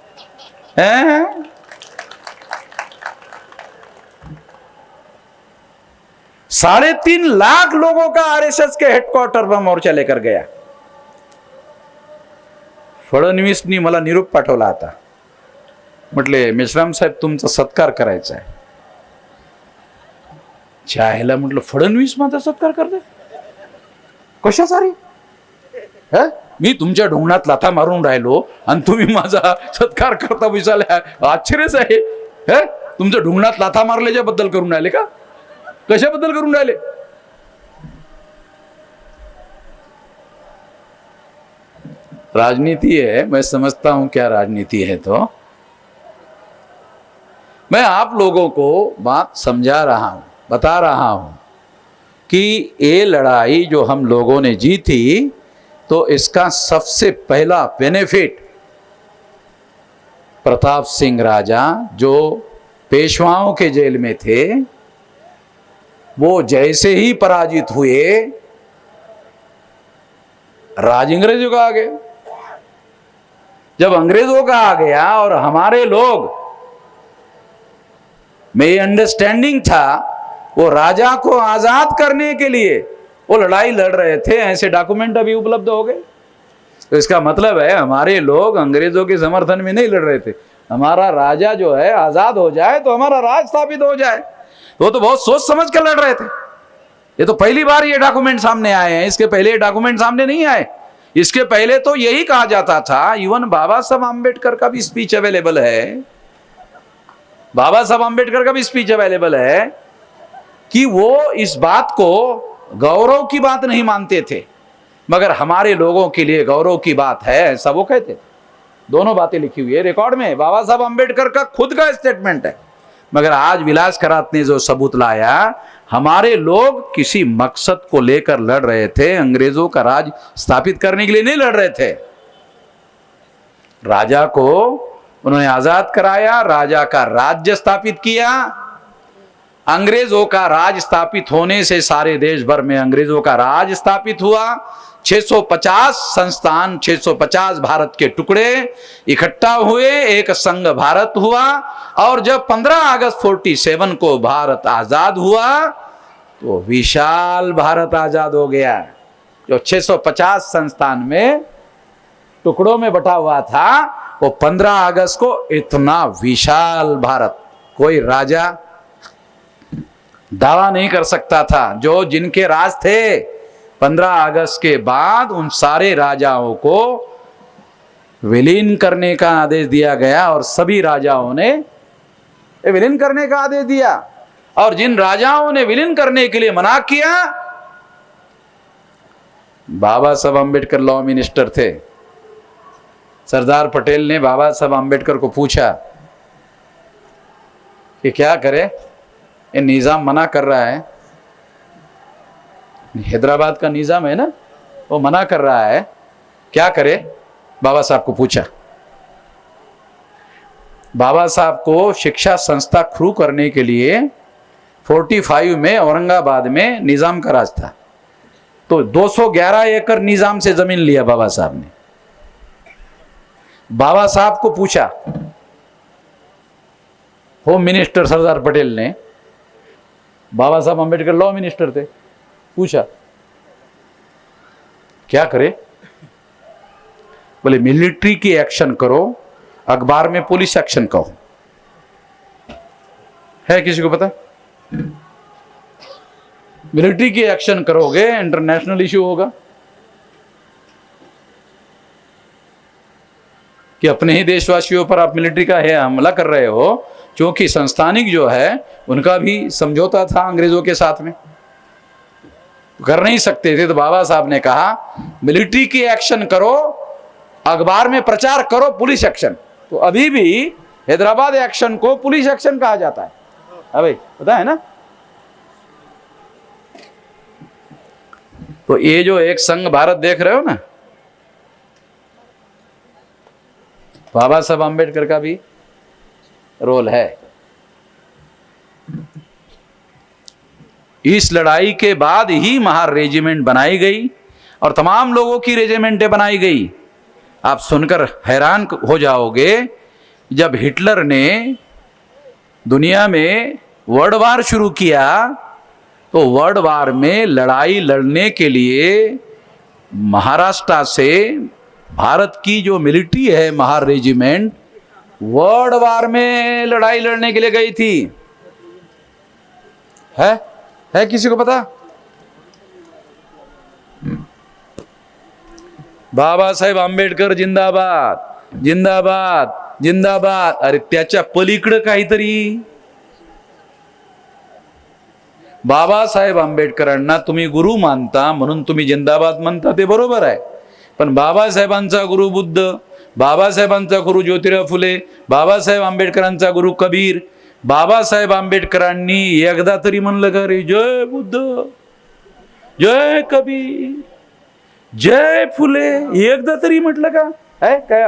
हैं? 3.5 लाख लोगों का आरएसएस के हेडक्वार्टर पर मोर्चा लेकर गया। फडणवीसनी मला निरोप पाठवला आता, म्हटले मेश्राम साहेब तुमचा सत्कार करायचा आहे। चाहेला म्हटलं फडणवीस माझा सत्कार करते कशासाठी? मी तुमच्या ढोंगणात लाथा मारून राहिलो आणि तुम्ही माझा सत्कार करता विचारला, आश्चर्यच आहे. हे तुमच्या ढोंगणात लाथा मारल्याच्या बद्दल करून राहिले का? कशाबद्दल करून राहिले? राजनीति है, मैं समझता हूं क्या राजनीति है. तो मैं आप लोगों को बात समझा रहा हूं, बता रहा हूं कि ये लड़ाई जो हम लोगों ने जीती, तो इसका सबसे पहला बेनिफिट प्रताप सिंह राजा जो पेशवाओं के जेल में थे, वो जैसे ही पराजित हुए, राज अंग्रेजों का आ गया. जब अंग्रेजों का आ गया और हमारे लोग में ये अंडरस्टैंडिंग था, वो राजा को आजाद करने के लिए वो लड़ाई लड़ रहे थे. ऐसे डॉक्यूमेंट अभी उपलब्ध हो गए. तो इसका मतलब है हमारे लोग अंग्रेजों के समर्थन में नहीं लड़ रहे थे. हमारा राजा जो है आजाद हो जाए तो हमारा राज स्थापित हो जाए, तो बहुत सोच समझ कर लड़ रहे थे. ये तो पहली बार ये डॉक्यूमेंट सामने आए हैं. इसके पहले ये डॉक्यूमेंट सामने नहीं आए. इसके पहले तो यही कहा जाता था. इवन बाबा साहब आम्बेडकर का भी स्पीच अवेलेबल है. बाबा साहब आम्बेडकर का भी स्पीच अवेलेबल है कि वो इस बात को गौरव की बात नहीं मानते थे, मगर हमारे लोगों के लिए गौरव की बात है, ऐसा वो कहते. दोनों बातें लिखी हुई है रिकॉर्ड में. बाबा साहब आम्बेडकर का खुद का स्टेटमेंट है. मगर आज विलास करात ने जो सबूत लाया, हमारे लोग किसी मकसद को लेकर लड़ रहे थे. अंग्रेजों का राज स्थापित करने के लिए नहीं लड़ रहे थे. राजा को उन्होंने आजाद कराया, राजा का राज्य स्थापित किया. अंग्रेजों का राज स्थापित होने से सारे देश भर में अंग्रेजों का राज स्थापित हुआ. 650 संस्थान, 650 भारत के टुकड़े इकट्ठा हुए, एक संघ भारत हुआ. और जब 15 अगस्त 47 को भारत आजाद हुआ, तो विशाल भारत आजाद हो गया. जो 650 संस्थान में टुकड़ों में बटा हुआ था, वो 15 अगस्त को इतना विशाल भारत कोई राजा दावा नहीं कर सकता था. जो जिनके राज थे, 15 अगस्त के बाद उन सारे राजाओं को विलीन करने का आदेश दिया गया. और सभी राजाओं ने विलीन करने का आदेश दिया. और जिन राजाओं ने विलीन करने के लिए मना किया, बाबा साहब अम्बेडकर लॉ मिनिस्टर थे. सरदार पटेल ने बाबा साहब अम्बेडकर को पूछा कि क्या करे, ये निजाम मना कर रहा है, हैदराबाद का निजाम है ना, वो मना कर रहा है, क्या करे. बाबा साहब को पूछा. बाबा साहब को शिक्षा संस्था शुरू करने के लिए 45 में औरंगाबाद में निजाम का राज था, तो 211 एकड़ निजाम से जमीन लिया बाबा साहब ने. बाबा साहब को पूछा, होम मिनिस्टर सरदार पटेल ने, बाबा साहब अम्बेडकर लॉ मिनिस्टर थे, पूछा क्या करे. बोले मिलिट्री की एक्शन करो, अखबार में पुलिस एक्शन कहो. है किसी को पता? मिलिट्री की एक्शन करोगे इंटरनेशनल इश्यू होगा कि अपने ही देशवासियों पर आप मिलिट्री का है हमला कर रहे हो, क्योंकि संस्थानिक जो है उनका भी समझौता था अंग्रेजों के साथ में, कर नहीं सकते थे. तो बाबा साहब ने कहा मिलिट्री की एक्शन करो, अखबार में प्रचार करो पुलिस एक्शन. तो अभी भी हैदराबाद एक्शन को पुलिस एक्शन कहा जाता है. भाई पता है ना. तो ये जो एक संघ भारत देख रहे हो ना, बाबा साहब आम्बेडकर का भी रोल है. इस लड़ाई के बाद ही महार रेजिमेंट बनाई गई और तमाम लोगों की रेजिमेंटें बनाई गई. आप सुनकर हैरान हो जाओगे, जब हिटलर ने दुनिया में वर्ल्ड वार शुरू किया, तो वर्ल्ड वार में लड़ाई लड़ने के लिए महाराष्ट्र से भारत की जो मिलिट्री है महार रेजिमेंट, वर्ल्ड वार में लड़ाई लड़ने के लिए गई थी. है किसी को पता? बाबा साहेब आंबेडकर जिंदाबाद जिंदाबाद जिंदाबाद. अरे त्याच्या पलीकडं काहीतरी. बाबासाहेब आंबेडकरांना तुम्ही गुरु मानता म्हणून तुम्ही जिंदाबाद म्हणता, ते बरोबर आहे. पण बाबासाहेबांचा गुरु बुद्ध, बाबासाहेबांचा गुरु ज्योतिराव फुले, बाबासाहेब आंबेडकरांचा गुरु कबीर, बाबासाहेब आंबेडकरांनी एकदा तरी म्हणलं का रे जय बुद्ध जय कबीर जय फुले? एकदा तरी म्हटलं का? आहे काय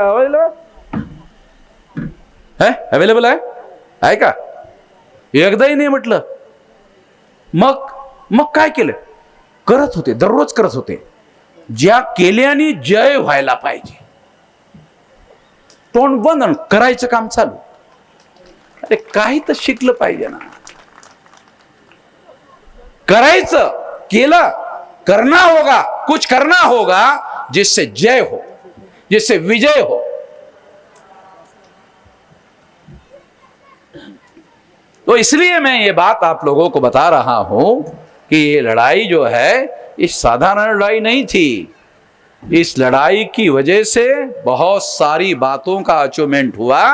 अवेलेबल आहे का? एकदाही नाही म्हटलं. मग काय केलं? करत होते, दररोज करत होते. ज्या केल्याने जय व्हायला पाहिजे तोंड बंद करायचं काम चालू. अरे काही तर शिकलं पाहिजे ना. करायचं, केलं, करना होगा, कुछ करना होगा जिससे जय हो, जिससे विजय हो. तो इसलिए मैं ये बात आप लोगों को बता रहा हूं कि ये लड़ाई जो है इस साधारण लड़ाई नहीं थी. इस लड़ाई की वजह से बहुत सारी बातों का अचीवमेंट हुआ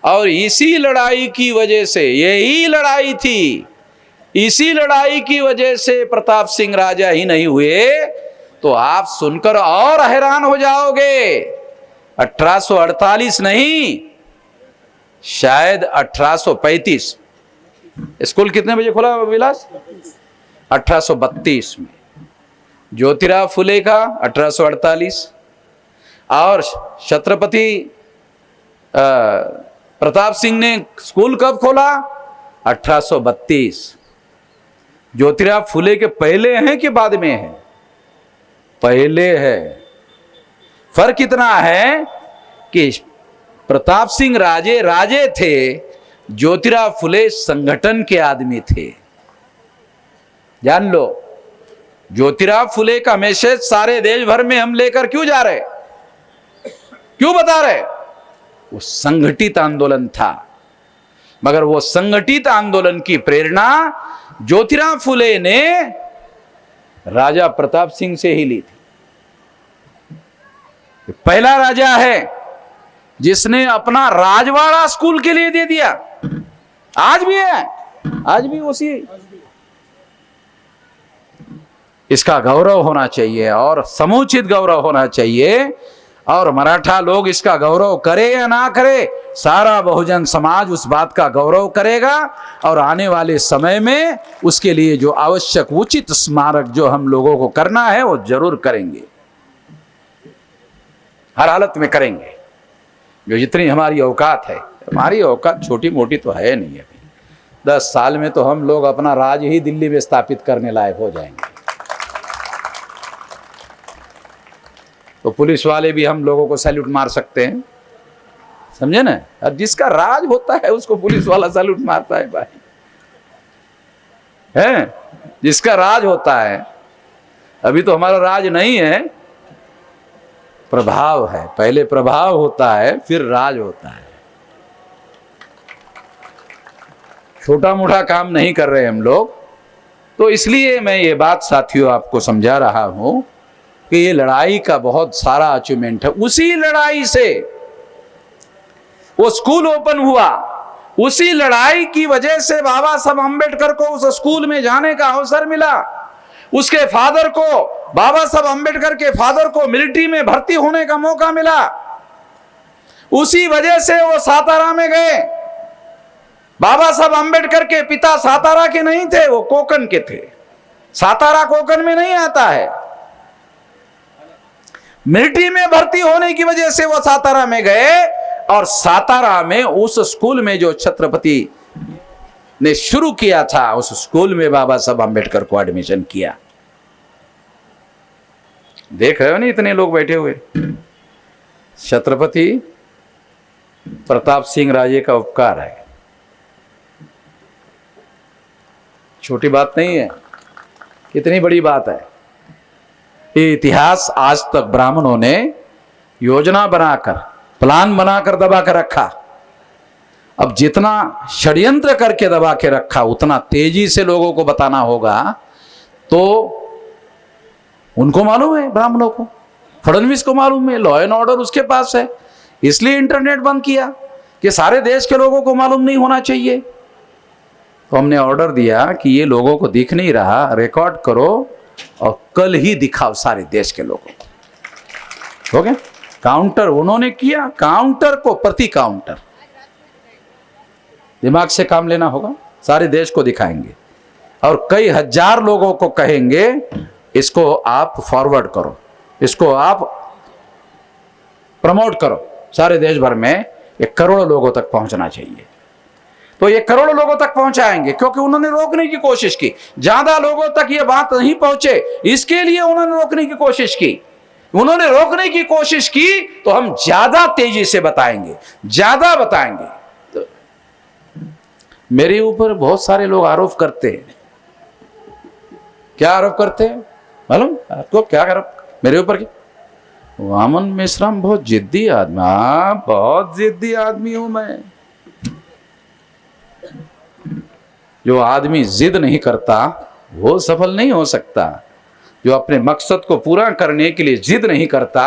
और इसी लड़ाई की वजह से, यही लड़ाई थी, इसी लड़ाई की वजह से प्रताप सिंह राजा ही नहीं हुए तो आप सुनकर और हैरान हो जाओगे. 1848 नहीं, शायद 1835. स्कूल कितने बजे खुला विलास? 1832 में. ज्योतिराव फुले का 1848 और छत्रपति प्रताप सिंह ने स्कूल कब खोला? 1832. ज्योतिराव फुले के पहले हैं कि बाद में है? पहले है. फर्क इतना है कि प्रताप सिंह राजे थे, ज्योतिराव फुले संगठन के आदमी थे. जान लो, ज्योतिराव फुले का मैसेज सारे देश भर में हम लेकर क्यों जा रहे, क्यों बता रहे? वो संगठित आंदोलन था. मगर वो संगठित आंदोलन की प्रेरणा ज्योतिराव फुले ने राजा प्रताप सिंह से ही ली थी. पहला राजा है जिसने अपना राजवाड़ा स्कूल के लिए दे दिया. आज भी है, आज भी उसी. इसका गौरव होना चाहिए और समुचित गौरव होना चाहिए. और मराठा लोग इसका गौरव करे या ना करे, सारा बहुजन समाज उस बात का गौरव करेगा और आने वाले समय में उसके लिए जो आवश्यक उचित स्मारक जो हम लोगों को करना है वो जरूर करेंगे, हर हालत में करेंगे. जो जितनी हमारी औकात है, हमारी औकात छोटी मोटी तो है नहीं. अभी 10 साल में तो हम लोग अपना राज ही दिल्ली में स्थापित करने लायक हो जाएंगे. तो पुलिस वाले भी हम लोगों को सैल्यूट मार सकते हैं, समझे ना. और जिसका राज होता है उसको पुलिस वाला सैल्यूट मारता है भाई, है जिसका राज होता है. अभी तो हमारा राज नहीं है, प्रभाव है. पहले प्रभाव होता है फिर राज होता है. छोटा मोटा काम नहीं कर रहे हम लोग. तो इसलिए मैं ये बात साथियों आपको समझा रहा हूं कि ये लड़ाई का बहुत सारा अचीवमेंट है. उसी लड़ाई से वो स्कूल ओपन हुआ, उसी लड़ाई की वजह से बाबा साहब अम्बेडकर को उस स्कूल में जाने का अवसर मिला. उसके फादर को, बाबा साहब अम्बेडकर के फादर को मिलिट्री में भर्ती होने का मौका मिला. उसी वजह से वो सातारा में गए. बाबा साहब अम्बेडकर के पिता सातारा के नहीं थे, वो कोकन के थे. सातारा कोकन में नहीं आता है. मिलिट्री में भर्ती होने की वजह से वो सातारा में गए और सातारा में उस स्कूल में जो छत्रपति ने शुरू किया था, उस स्कूल में बाबा साहब अम्बेडकर को एडमिशन किया. देख रहे हो ना, इतने लोग बैठे हुए. छत्रपति प्रताप सिंह राजे का उपकार है, छोटी बात नहीं है, कितनी बड़ी बात है. ये इतिहास आज तक ब्राह्मणों ने योजना बनाकर, प्लान बनाकर दबा कर रखा. अब जितना षड्यंत्र करके दबा के रखा उतना तेजी से लोगों को बताना होगा. तो उनको मालूम है, ब्राह्मणों को फडणवीस को मालूम है, लॉ एंड ऑर्डर उसके पास है, इसलिए इंटरनेट बंद किया कि सारे देश के लोगों को मालूम नहीं होना चाहिए। तो हमने ऑर्डर दिया कि ये लोगों को दिख नहीं रहा, रिकॉर्ड करो और कल ही दिखाओ सारे देश के लोगों को। हो गया काउंटर, उन्होंने किया, काउंटर को प्रति काउंटर। दिमाग से काम लेना होगा, सारे देश को दिखाएंगे और कई हजार लोगों को कहेंगे इसको आप फॉरवर्ड करो, इसको आप प्रमोट करो, सारे देश भर में 1 करोड़ लोगों तक पहुंचना चाहिए। तो ये करोड़ों लोगों तक पहुंचाएंगे, क्योंकि उन्होंने रोकने की कोशिश की, ज्यादा लोगों तक ये बात नहीं पहुंचे, इसके लिए उन्होंने रोकने की कोशिश की। उन्होंने रोकने की कोशिश की तो हम ज्यादा तेजी से बताएंगे, ज्यादा बताएंगे। तो मेरे ऊपर बहुत सारे लोग आरोप करते हैं। क्या आरोप करते हैं मालूम आपको? क्या आरोप मेरे ऊपर की? वामन मेश्राम बहुत जिद्दी आदमी। हाँ, बहुत जिद्दी आदमी हूं मैं। जो आदमी जिद नहीं करता वो सफल नहीं हो सकता। जो अपने मकसद को पूरा करने के लिए जिद नहीं करता,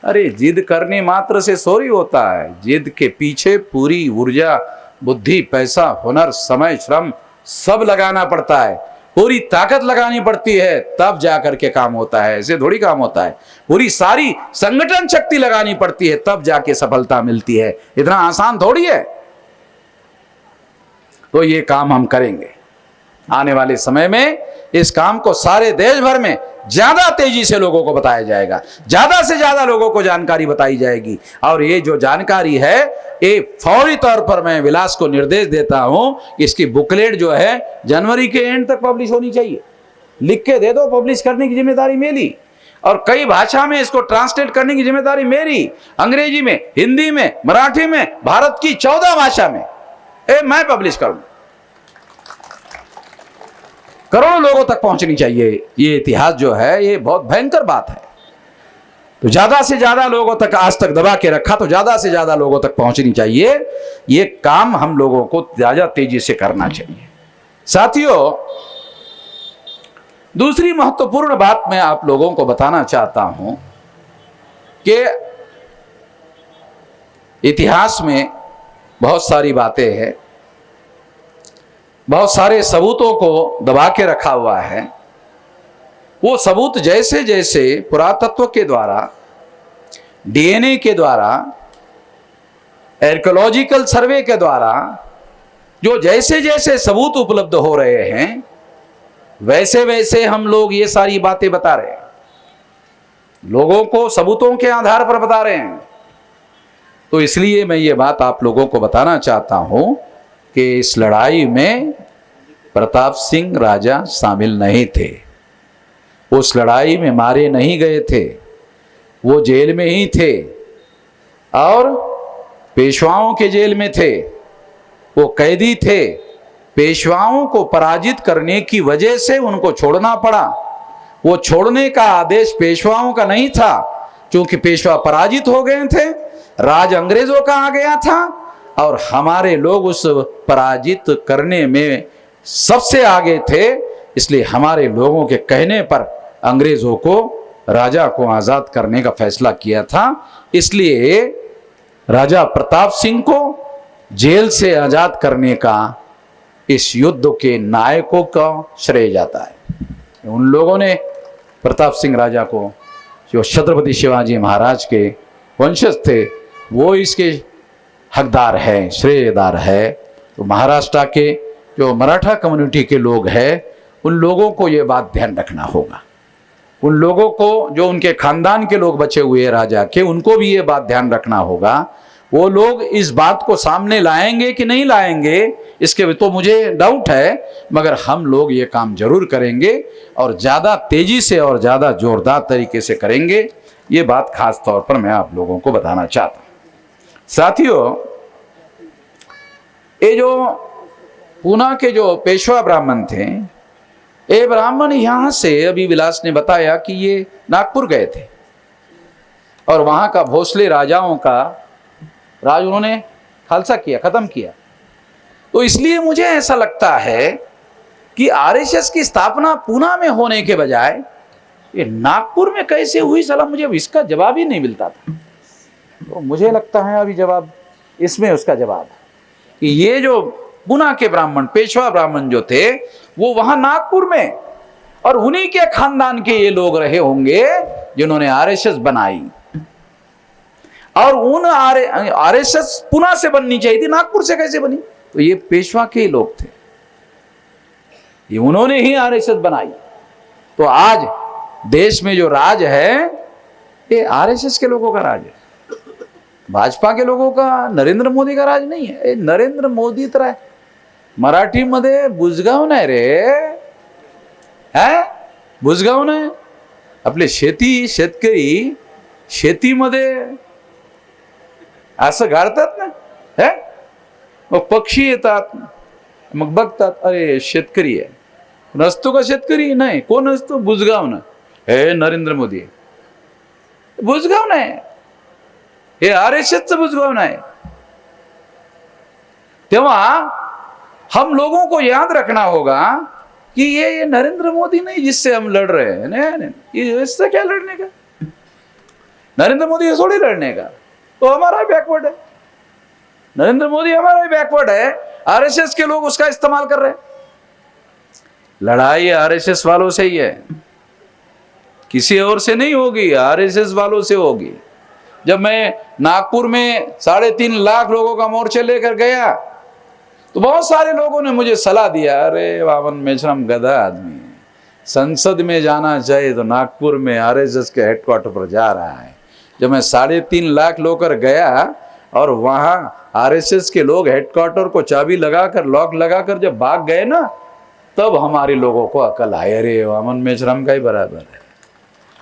अरे जिद करने मात्र से सॉरी होता है। जिद के पीछे पूरी ऊर्जा, बुद्धि, पैसा, हुनर, समय, श्रम सब लगाना पड़ता है, पूरी ताकत लगानी पड़ती है, तब जाकर के काम होता है। ऐसे थोड़ी काम होता है, पूरी सारी संगठन शक्ति लगानी पड़ती है, तब जाके सफलता मिलती है। इतना आसान थोड़ी है। तो ये काम हम करेंगे आने वाले समय में। इस काम को सारे देश भर में ज्यादा तेजी से लोगों को बताया जाएगा, ज्यादा से ज्यादा लोगों को जानकारी बताई जाएगी। और ये जो जानकारी है, ये फौरी तौर पर मैं विलास को निर्देश देता हूं, इसकी बुकलेट जो है जनवरी के एंड तक पब्लिश होनी चाहिए। लिख के दे दो, पब्लिश करने की जिम्मेदारी मेरी, और कई भाषा में इसको ट्रांसलेट करने की जिम्मेदारी मेरी। अंग्रेजी में, हिंदी में, मराठी में, भारत की 14 भाषा में मैं पब्लिश करूंगा। करोड़ों लोगों तक पहुंचनी चाहिए। ये इतिहास जो है ये बहुत भयंकर बात है। तो ज्यादा से ज्यादा लोगों तक आज तक दबा के रखा, तो ज्यादा से ज्यादा लोगों तक पहुंचनी चाहिए। ये काम हम लोगों को ज्यादा तेजी से करना चाहिए। साथियों, दूसरी महत्वपूर्ण बात मैं आप लोगों को बताना चाहता हूं कि इतिहास में बहुत सारी बातें हैं, बहुत सारे सबूतों को दबा के रखा हुआ है। वो सबूत जैसे जैसे पुरातत्व के द्वारा, डीएनए के द्वारा, आर्कियोलॉजिकल सर्वे के द्वारा जो जैसे जैसे सबूत उपलब्ध हो रहे हैं, वैसे वैसे हम लोग ये सारी बातें बता रहे हैं, लोगों को सबूतों के आधार पर बता रहे हैं। तो इसलिए मैं ये बात आप लोगों को बताना चाहता हूं कि इस लड़ाई में प्रताप सिंह राजा शामिल नहीं थे। उस लड़ाई में मारे नहीं गए थे, वो जेल में ही थे और पेशवाओं के जेल में थे, वो कैदी थे। पेशवाओं को पराजित करने की वजह से उनको छोड़ना पड़ा। वो छोड़ने का आदेश पेशवाओं का नहीं था, क्योंकि पेशवा पराजित हो गए थे, राज अंग्रेजों का आ गया था और हमारे लोग उस पराजित करने में सबसे आगे थे। इसलिए हमारे लोगों के कहने पर अंग्रेजों को, राजा को आजाद करने का फैसला किया था। इसलिए राजा प्रताप सिंह को जेल से आजाद करने का इस युद्ध के नायकों का श्रेय जाता है। उन लोगों ने प्रताप सिंह राजा को, जो छत्रपति शिवाजी महाराज के वंशज थे, वो इसके हकदार है, श्रेयदार है। तो महाराष्ट्र के जो मराठा कम्युनिटी के लोग हैं, उन लोगों को ये बात ध्यान रखना होगा। उन लोगों को, जो उनके खानदान के लोग बचे हुए राजा के, उनको भी ये बात ध्यान रखना होगा। वो लोग इस बात को सामने लाएंगे कि नहीं लाएंगे, इसके तो मुझे डाउट है, मगर हम लोग ये काम जरूर करेंगे और ज़्यादा तेजी से और ज़्यादा जोरदार तरीके से करेंगे। ये बात खास तौर पर मैं आप लोगों को बताना चाहता हूँ। साथियों, ये जो पूना के जो पेशवा ब्राह्मण थे, ये ब्राह्मण यहाँ से, अभी विलास ने बताया कि ये नागपुर गए थे और वहाँ का भोसले राजाओं का राज उन्होंने खालसा किया, खत्म किया। तो इसलिए मुझे ऐसा लगता है कि आरएसएस की स्थापना पूना में होने के बजाय ये नागपुर में कैसे हुई साला, मुझे अब इसका जवाब ही नहीं मिलता था। तो मुझे लगता है अभी जवाब इसमें उसका जवाब है कि ये जो पुना के ब्राह्मण, पेशवा ब्राह्मण जो थे वो वहां नागपुर में, और उन्हीं के खानदान के ये लोग रहे होंगे जिन्होंने आरएसएस बनाई। और उन आरएसएस पुना से बननी चाहिए थी, नागपुर से कैसे बनी? तो ये पेशवा के लोग थे, ये उन्होंने ही आरएसएस बनाई। तो आज देश में जो राज है ये आरएसएस के लोगों का राज है, भाजपा के लोगों का, नरेंद्र मोदी का राज नहीं है। नरेंद्र मोदी तरह मराठी मध्ये बुजगाव नाही रे, है बुजगाव नाही। आपले शेतकरी शेतीमध्ये असं गाडतात ना, है मग पक्षी येतात, मग बघतात अरे शेतकरी आहे, नसतो का शेतकरी? नाही, कोण असतो? बुजगाव ना, हे नरेंद्र मोदी आहे। बुजगाव नाही, हे आरएसएसचं बुजगाव नाही। तेव्हा हम लोगों को याद रखना होगा कि ये नरेंद्र मोदी नहीं जिससे हम लड़ रहे हैं, नहीं, इससे क्या लड़ने का? नरेंद्र मोदी थोड़ी लड़ने का, तो हमारा ही बैकवर्ड है। नरेंद्र मोदी हमारा ही बैकवर्ड है, आरएसएस के लोग उसका इस्तेमाल कर रहे हैं। लड़ाई आरएसएस वालों से ही है, किसी और से नहीं होगी, आरएसएस वालों से होगी। जब मैं नागपुर में 3.5 लाख लोगों का मोर्चा लेकर गया तो बहुत सारे लोगों ने मुझे सलाह दिया, अरे वामन मेश्राम गधा आदमी है, संसद में जाना चाहिए, तो नागपुर में आरएसएस के हेडक्वार्टर पर जा रहा है। जब मैं 3.5 लाख लोग गया और वहां आरएसएस के लोग हेडक्वार्टर को चाबी लगाकर, लॉक लगाकर जब भाग गए ना, तब हमारे लोगों को अकल आई, अरे वामन मेश्राम का ही बराबर है।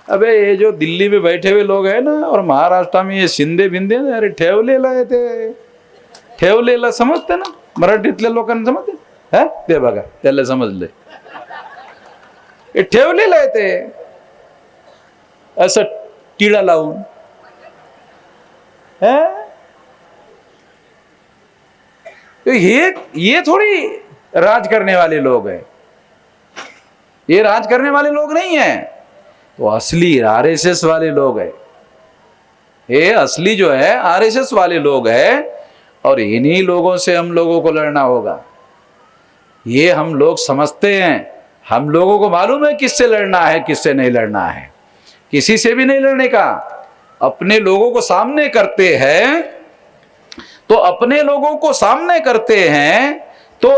अबे ये जो दिल्ली में बैठे हुए लोग हैं ना, और महाराष्ट्र में ये शिंदे बिंदे ना, अरे ठेवलेला आहे ते, ठेवलेला समजते ना, मराठीतल्या लोकांना समजते है ते, बघा त्याला समजले, हे ठेवलेलं आहे ते असं टिळा लावून, है तो ये थोड़ी राज करने वाले लोग हैं, ये राज करने वाले लोग नहीं है। तो असली आरएसएस वाले लोग हैं, ये असली जो है आरएसएस वाले लोग हैं, और इन्हीं लोगों से हम लोगों को लड़ना होगा। ये हम लोग समझते हैं, हम लोगों को मालूम है किससे लड़ना है, किससे नहीं लड़ना है, किसी से भी नहीं लड़ने का। अपने लोगों को सामने करते हैं तो अपने लोगों को सामने करते हैं तो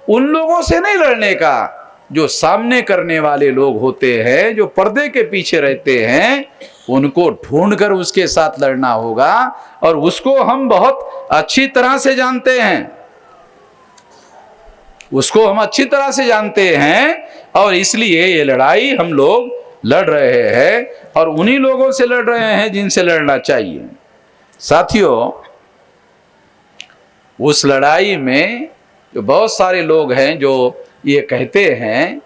उन लोगों से नहीं लड़ने का। जो सामने करने वाले लोग होते हैं, जो पर्दे के पीछे रहते हैं, उनको ढूंढकर उसके साथ लड़ना होगा, और उसको हम बहुत अच्छी तरह से जानते हैं, उसको हम अच्छी तरह से जानते हैं, और इसलिए ये लड़ाई हम लोग लड़ रहे हैं, और उन्हीं लोगों से लड़ रहे हैं जिनसे लड़ना चाहिए। साथियों, उस लड़ाई में जो बहुत सारे लोग हैं जो ये कहते हैं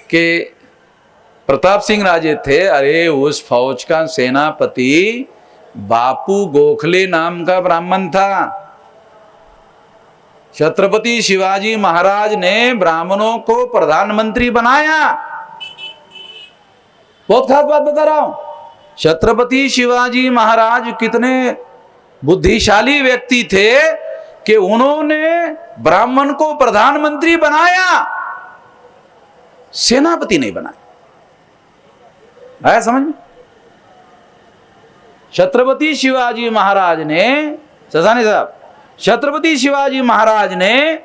कि प्रताप सिंह राजे थे, अरे उस फौज का सेनापति बापू गोखले नाम का ब्राह्मण था। छत्रपति शिवाजी महाराज ने ब्राह्मणों को प्रधानमंत्री बनाया। बहुत खास बात बता रहा हूं, छत्रपति शिवाजी महाराज कितने बुद्धिशाली व्यक्ति थे कि उन्होंने ब्राह्मण को प्रधानमंत्री बनाया, सेनापति नहीं बनाया। आया समझ में? छत्रपति शिवाजी महाराज ने, ससानी साहब, छत्रपति शिवाजी महाराज ने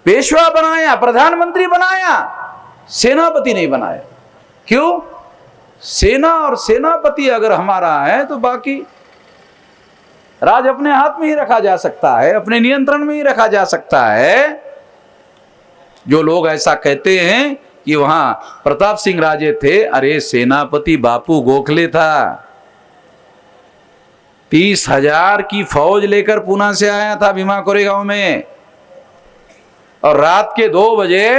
पेशवा बनाया, प्रधानमंत्री बनाया, सेनापति नहीं बनाया। क्यों? सेना और सेनापति अगर हमारा है तो बाकी राज अपने हाथ में ही रखा जा सकता है, अपने नियंत्रण में ही रखा जा सकता है। जो लोग ऐसा कहते हैं कि वहां प्रताप सिंह राजे थे, अरे सेनापति बापू गोखले था, 30,000 की फौज लेकर पूना से आया था भीमा कोरेगांव में, और रात के 2 बजे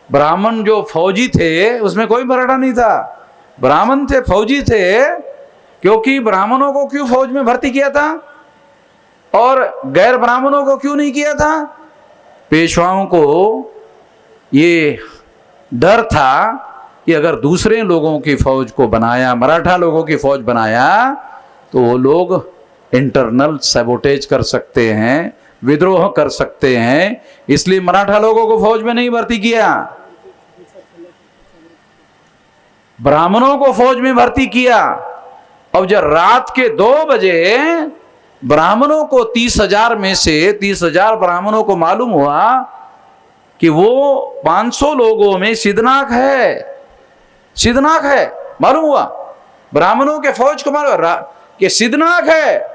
ब्राह्मण जो फौजी थे उसमें कोई मराठा नहीं था, ब्राह्मण थे, फौजी थे। क्योंकि ब्राह्मणों को क्यों फौज में भर्ती किया था और गैर ब्राह्मणों को क्यों नहीं किया था? पेशवाओं को ये डर था कि अगर दूसरे लोगों की फौज को बनाया, मराठा लोगों की फौज बनाया, तो वो लोग इंटरनल सैबोटेज कर सकते हैं, विद्रोह कर सकते हैं। इसलिए मराठा लोगों को फौज में नहीं भर्ती किया, ब्राह्मणों को फौज में भर्ती किया। अब जब रात के 2 बजे ब्राह्मणों को 30,000 में से 30,000 ब्राह्मणों को मालूम हुआ कि वो 500 लोगों में सिद्धनाथ है, मालूम हुआ ब्राह्मणों के फौज को मालूम कि सिद्धनाथ है।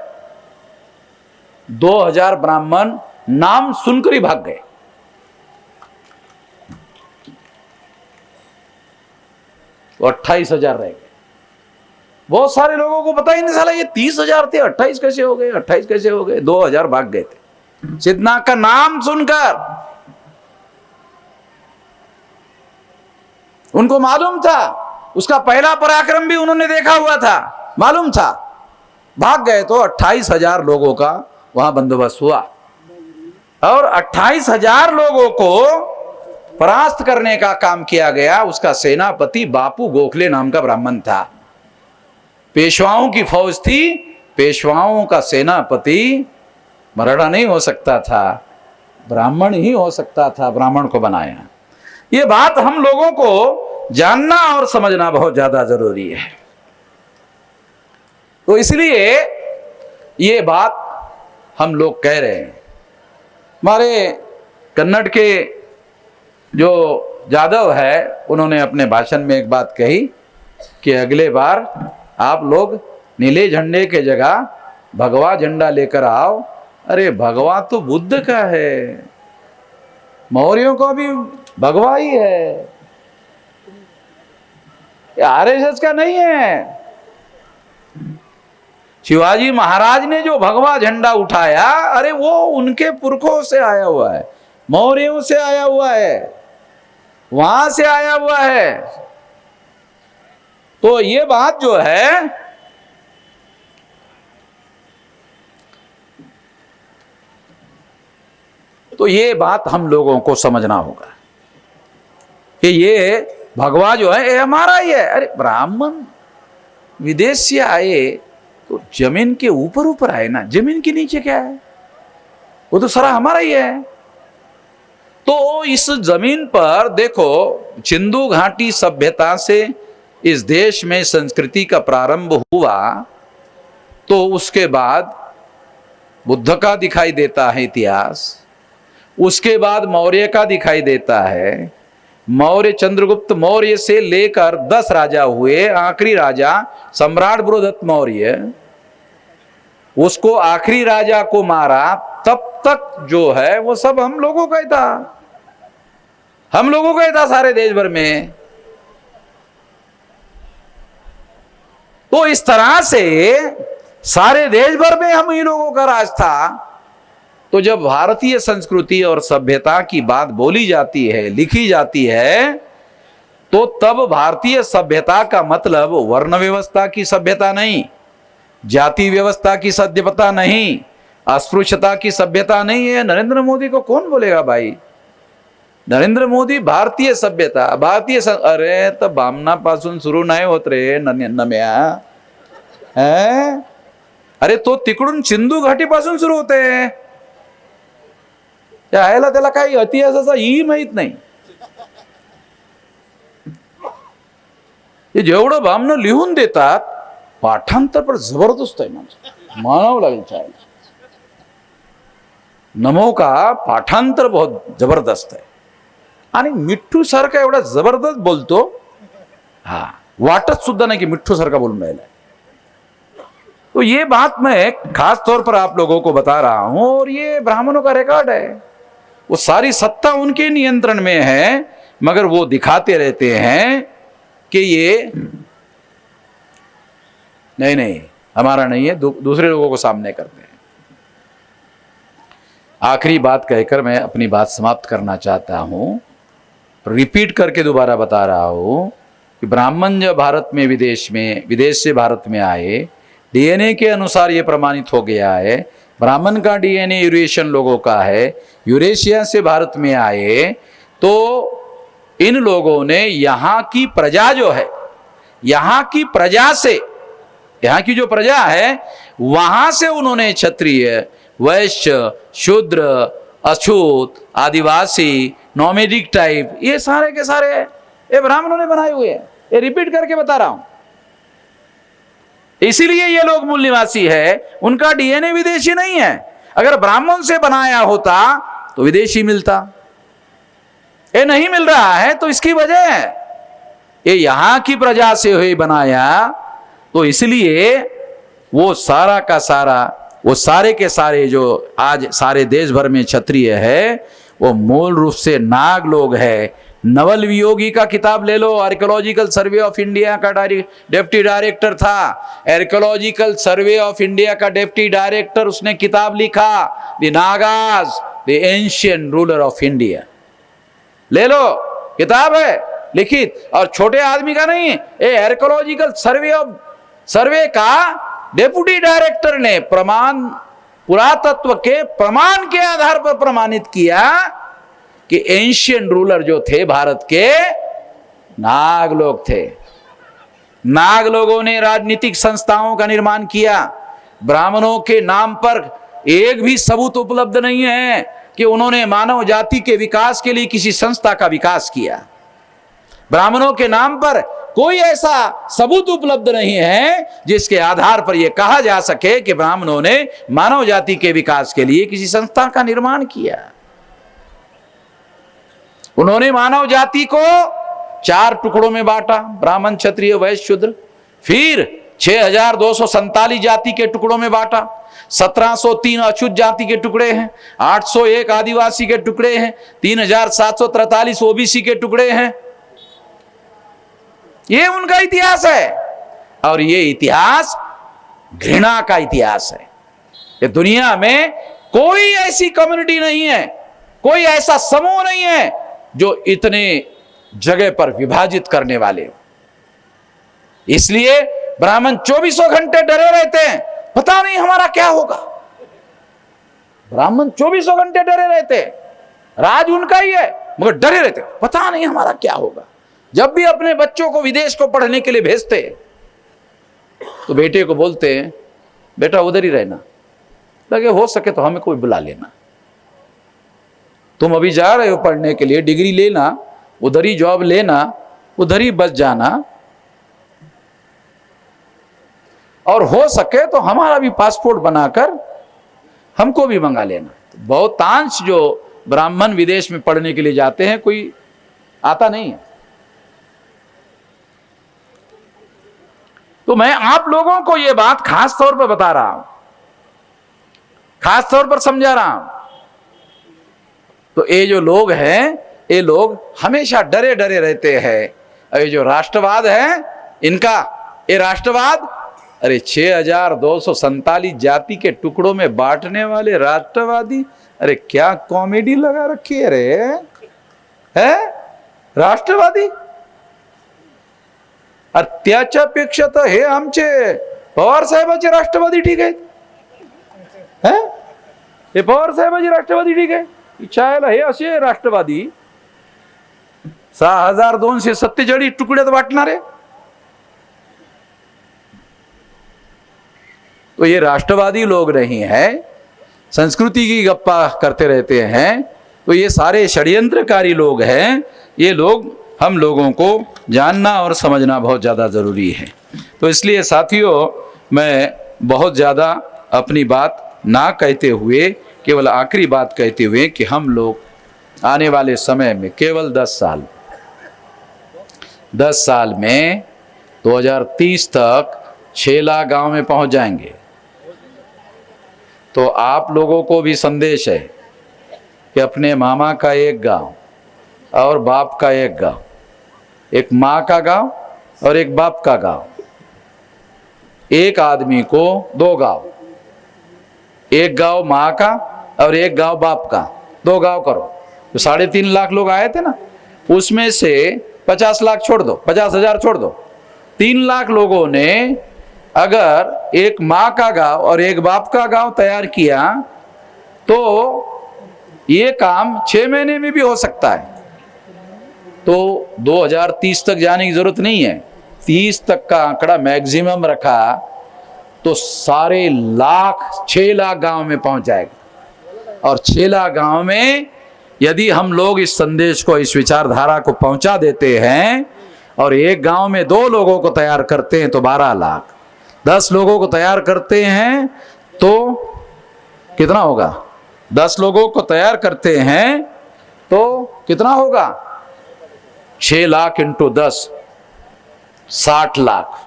2000 ब्राह्मण नाम सुनकर ही भाग गए। तो 28,000 रह गए। बहुत सारे लोगों को पता ही नहीं चला ये 30,000 थे, 28 कैसे हो गए, 28 कैसे हो गए। 2000 भाग गए थे सिद्धनाथ का नाम सुनकर। उनको मालूम था, उसका पहला पराक्रम भी उन्होंने देखा हुआ था, मालूम था। भाग गए तो 28,000 लोगों का वहां बंदोबस्त हुआ और 28,000 लोगों को परास्त करने का काम किया गया। उसका सेनापति बापू गोखले नाम का ब्राह्मण था। पेशवाओं की फौज थी, पेशवाओं का सेनापति मराठा नहीं हो सकता था, ब्राह्मण ही हो सकता था। ब्राह्मण को बनाया। ये बात हम लोगों को जानना और समझना बहुत ज्यादा जरूरी है। तो इसलिए ये बात हम लोग कह रहे हैं। हमारे कन्नड़ के जो जादव है, उन्होंने अपने भाषण में एक बात कही कि अगले बार आप लोग नीले झंडे के जगह भगवा झंडा लेकर आओ। अरे भगवा तो बुद्ध का है, मौर्यों का भी भगवा ही है, आरएसएस का नहीं है। शिवाजी महाराज ने जो भगवा झंडा उठाया, अरे वो उनके पुरखों से आया हुआ है, मौर्यों से आया हुआ है, वहां से आया हुआ है। तो ये बात जो है, तो ये बात हम लोगों को समझना होगा कि ये भगवा जो है ये हमारा ही है। अरे ब्राह्मण विदेश से आए तो जमीन के ऊपर ऊपर आए ना, जमीन के नीचे क्या है, वो तो सारा हमारा ही है। तो इस जमीन पर देखो, सिंधु घाटी सभ्यता से इस देश में संस्कृति का प्रारंभ हुआ, तो उसके बाद बुद्ध का दिखाई देता है इतिहास, उसके बाद मौर्य का दिखाई देता है। मौर्य चंद्रगुप्त मौर्य से लेकर 10 राजा हुए, आखिरी राजा सम्राट बृहदत्त मौर्य, उसको आखिरी राजा को मारा, तब तक जो है वो सब हम लोगों का ही था, हम लोगों का ही था सारे देश भर में। तो इस तरह से सारे देश भर में हम ही लोगों का राज था। तो जब भारतीय संस्कृति और सभ्यता की बात बोली जाती है, लिखी जाती है, तो तब भारतीय सभ्यता का मतलब वर्ण व्यवस्था की सभ्यता नहीं, जाति व्यवस्था की सभ्यता नहीं, अस्पृश्यता की सभ्यता नहीं है। नरेंद्र मोदी को कौन बोलेगा भाई? नरेंद्र मोदी भारतीय सभ्यता, भारतीय अरे तर बामणापासून सुरू नाही होत रे नम्या, है? अरे तो तिकडून सिंधू घाटीपासून सुरू होते। यायला त्याला काही इतिहासाचा ही माहित नाही। हे जेवढं बामणं लिहून देतात, पाठांतर पण जबरदस्त आहे, मानावं लागेल चायला। नमो का पाठांतर बहुत जबरदस्त है आणि मिठ्ठू सारखा एवढा जबरदस्त बोलतो, हा वाटत सुद्धा नाही की मिठ्ठू सारखा बोलून राहिला है। तो ये बात मैं खास तौर पर आप लोगों को बता रहा हूं, और ये ब्राह्मणों का रिकॉर्ड है। वो सारी सत्ता उनके नियंत्रण में है, मगर वो दिखाते रहते हैं कि ये नहीं हमारा नहीं है, दूसरे लोगों को सामने करते हैं। आखिरी बात कहकर मैं अपनी बात समाप्त करना चाहता हूं, रिपीट करके दोबारा बता रहा हूं कि ब्राह्मण जब भारत में विदेश से भारत में आए, डीएनए के अनुसार ये प्रमाणित हो गया है, ब्राह्मण का डीएनए यूरेशियन लोगों का है, यूरेशिया से भारत में आए तो इन लोगों ने यहां की प्रजा जो है, यहां की प्रजा से, यहां की जो प्रजा है वहां से उन्होंने क्षत्रिय, वैश्य, शूद्र, अछूत, आदिवासी, नॉमेडिक टाइप, ये सारे के सारे ये ब्राह्मणों ने बनाए हुए हैं। ये रिपीट करके बता रहा हूं। इसीलिए ये लोग मूल निवासी है, उनका डीएनए विदेशी नहीं है। अगर ब्राह्मण से बनाया होता तो विदेशी मिलता, ये नहीं मिल रहा है तो इसकी वजह है ये यहां की प्रजा से हुई बनाया, तो इसलिए वो सारा का सारा, वो सारे के सारे जो आज सारे देश भर में क्षत्रिय है वो मूल रूप से नाग लोग है। नवल वियोगी का किताब ले लो, आर्कियोलॉजिकल सर्वे ऑफ इंडिया का डेप्टी डायरेक्टर था, आर्कियोलॉजिकल सर्वे ऑफ इंडिया का डेप्टी डायरेक्टर, उसने किताब लिखा the Nagas the ancient ruler of India. ले लो, किताब है लिखित, और छोटे आदमी का नहीं, ये आर्कियोलॉजिकल सर्वे का डेप्यूटी डायरेक्टर ने प्रमाण, पुरातत्व के प्रमाण के आधार पर प्रमाणित किया कि एंशिएंट रूलर जो थे भारत के, नाग लोग थे। नाग लोगों ने राजनीतिक संस्थाओं का निर्माण किया। ब्राह्मणों के नाम पर एक भी सबूत उपलब्ध नहीं है कि उन्होंने मानव जाति के विकास के लिए किसी संस्था का विकास किया। ब्राह्मणों के नाम पर कोई ऐसा सबूत उपलब्ध नहीं है जिसके आधार पर यह कहा जा सके कि ब्राह्मणों ने मानव जाति के विकास के लिए किसी संस्था का निर्माण किया। उन्होंने मानव जाति को 4 टुकड़ों में बांटा, ब्राह्मण, क्षत्रिय, वैश्य, शूद्र। फिर 6247 जाति के टुकड़ों में बांटा। 1703 अछूत जाति के टुकड़े हैं, 801 आदिवासी के टुकड़े हैं, 3743 ओबीसी के टुकड़े हैं। ये उनका इतिहास है, और ये इतिहास घृणा का इतिहास है। ये दुनिया में कोई ऐसी कम्युनिटी नहीं है, कोई ऐसा समूह नहीं है जो इतने जगह पर विभाजित करने वाले हो। इसलिए ब्राह्मण 24 घंटे डरे रहते हैं, पता नहीं हमारा क्या होगा। ब्राह्मण 24 घंटे डरे रहते हैं, राज उनका ही है मगर डरे रहते हैं, पता नहीं हमारा क्या होगा। जब भी अपने बच्चों को विदेश को पढ़ने के लिए भेजते तो बेटे को बोलते हैं बेटा उधर ही रहना, लगे हो सके तो हमें कोई बुला लेना। तुम अभी जा रहे हो पढ़ने के लिए, डिग्री लेना, उधर ही जॉब लेना, उधर ही बस जाना, और हो सके तो हमारा भी पासपोर्ट बनाकर हमको भी मंगा लेना। तो बहुतांश जो ब्राह्मण विदेश में पढ़ने के लिए जाते हैं कोई आता नहीं है। तो मैं आप लोगों को यह बात खास तौर पर बता रहा हूं, खास तौर पर समझा रहा हूं। तो ये जो लोग हैं, ये लोग हमेशा डरे डरे रहते हैं। ये जो राष्ट्रवाद है इनका, ये राष्ट्रवाद, अरे 6247 जाति के टुकड़ों में बांटने वाले राष्ट्रवादी, अरे क्या कॉमेडी लगा रखी है रे, है राष्ट्रवादी। त्याच्यापेक्षा तर हे आमचे पवार साहेबाचे राष्ट्रवादी ठीक आहेत, हे पवार साहेबाचे राष्ट्रवादी ठीक आहे। इच्छायला हे असे राष्ट्रवादी 6247 तुकड्यात वाटणारे। तो ये राष्ट्रवादी लोग नहीं है, संस्कृति की गप्पा करते रहते हैं। तो ये सारे षड्यंत्रकारी लोग हैं। ये लोग, हम लोगों को जानना और समझना बहुत ज़्यादा ज़रूरी है। तो इसलिए साथियों, मैं बहुत ज़्यादा अपनी बात ना कहते हुए, केवल आखिरी बात कहते हुए कि हम लोग आने वाले समय में केवल 10 साल में 2030 तक 6 लाख गांव में पहुंच जाएंगे। तो आप लोगों को भी संदेश है कि अपने मामा का एक गांव और बाप का एक गांव, एक माँ का गांव और एक बाप का गांव, एक आदमी को 2 गांव, एक गांव माँ का और एक गांव बाप का, 2 गांव करो। तो 3.5 लाख लोग आए थे ना, उसमें से 50 लाख छोड़ दो, 50,000 छोड़ दो, 3 लाख लोगों ने अगर एक माँ का गांव और एक बाप का गांव तैयार किया तो ये काम 6 महीने में भी हो सकता है। तो 2030 तक जाने की जरूरत नहीं है, 30 तक का आंकड़ा मैक्सिमम रखा तो सारे 6 लाख गांव में पहुंच जाएगा। और 6 लाख गांव में यदि हम लोग इस संदेश को, इस विचारधारा को पहुंचा देते हैं और एक गांव में 2 लोगों को तैयार करते हैं तो 12 लाख, 10 लोगों को तैयार करते हैं तो कितना होगा, 10 लोगों को तैयार करते हैं तो कितना होगा, 6 लाख इंटू 10 60 लाख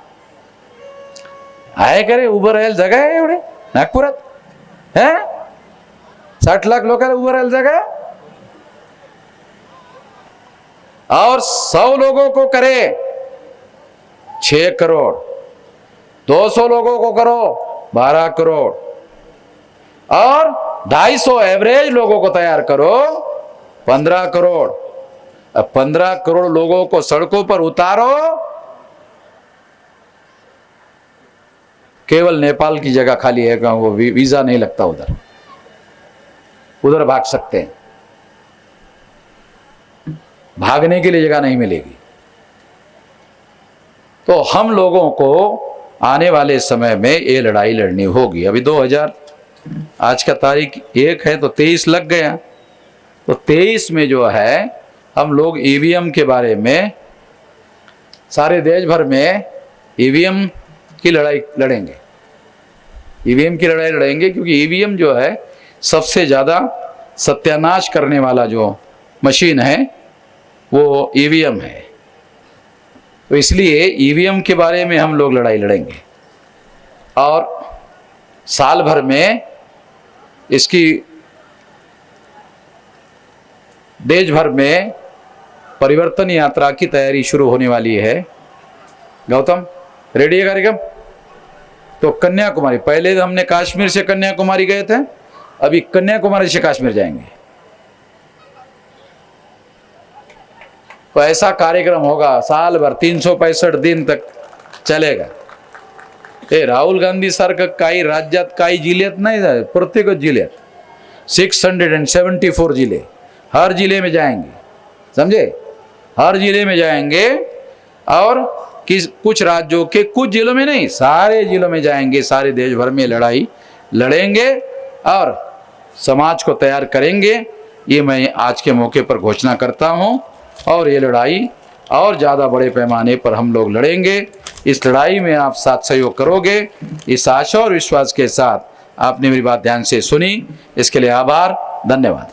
आहे करे उभं राहायला जागा आहे एवढे नागपुरात है, 60 लाख लोकांना उभं राहायला जागा है? और 100 लोगों को करे 6 करोड़, 200 लोगों को करो 12 करोड़ और 250 एवरेज लोगों को तैयार करो 15 करोड़। अब 15 करोड़ लोगों को सड़कों पर उतारो, केवल नेपाल की जगह खाली है, वो वीजा नहीं लगता, उधर भाग सकते हैं, भागने के लिए जगह नहीं मिलेगी। तो हम लोगों को आने वाले समय में ये लड़ाई लड़नी होगी। अभी 2000 आज का तारीख 1 है तो 23 लग गया, तो 23 में जो है हम लोग ईवीएम के बारे में सारे देश भर में ईवीएम की लड़ाई लड़ेंगे, ईवीएम की लड़ाई लड़ेंगे, क्योंकि ईवीएम जो है सबसे ज़्यादा सत्यानाश करने वाला जो मशीन है वो ईवीएम है। तो इसलिए ईवीएम के बारे में हम लोग लड़ाई लड़ेंगे और साल भर में इसकी देश भर में परिवर्तन यात्रा की तैयारी शुरू होने वाली है। गौतम रेडी है कार्यक्रम? तो कन्याकुमारी, पहले हमने कश्मीर से कन्याकुमारी गए थे, अभी कन्याकुमारी से कश्मीर जाएंगे। तो ऐसा कार्यक्रम होगा, साल भर 365 दिन तक चलेगा। हे राहुल गांधी सारखं काही राज्यात काही जिल्ह्यात नाही, प्रत्येक जिल्ह्यात 674 जिले, हर जिले में जाएंगे, समझे, हर जिले में जाएंगे और कुछ राज्यों के कुछ जिलों में नहीं, सारे जिलों में जाएंगे, सारे देश भर में लड़ाई लड़ेंगे और समाज को तैयार करेंगे। ये मैं आज के मौके पर घोषणा करता हूँ और ये लड़ाई और ज़्यादा बड़े पैमाने पर हम लोग लड़ेंगे। इस लड़ाई में आप साथ सहयोग करोगे, इस आशा और विश्वास के साथ आपने मेरी बात ध्यान से सुनी, इसके लिए आभार, धन्यवाद।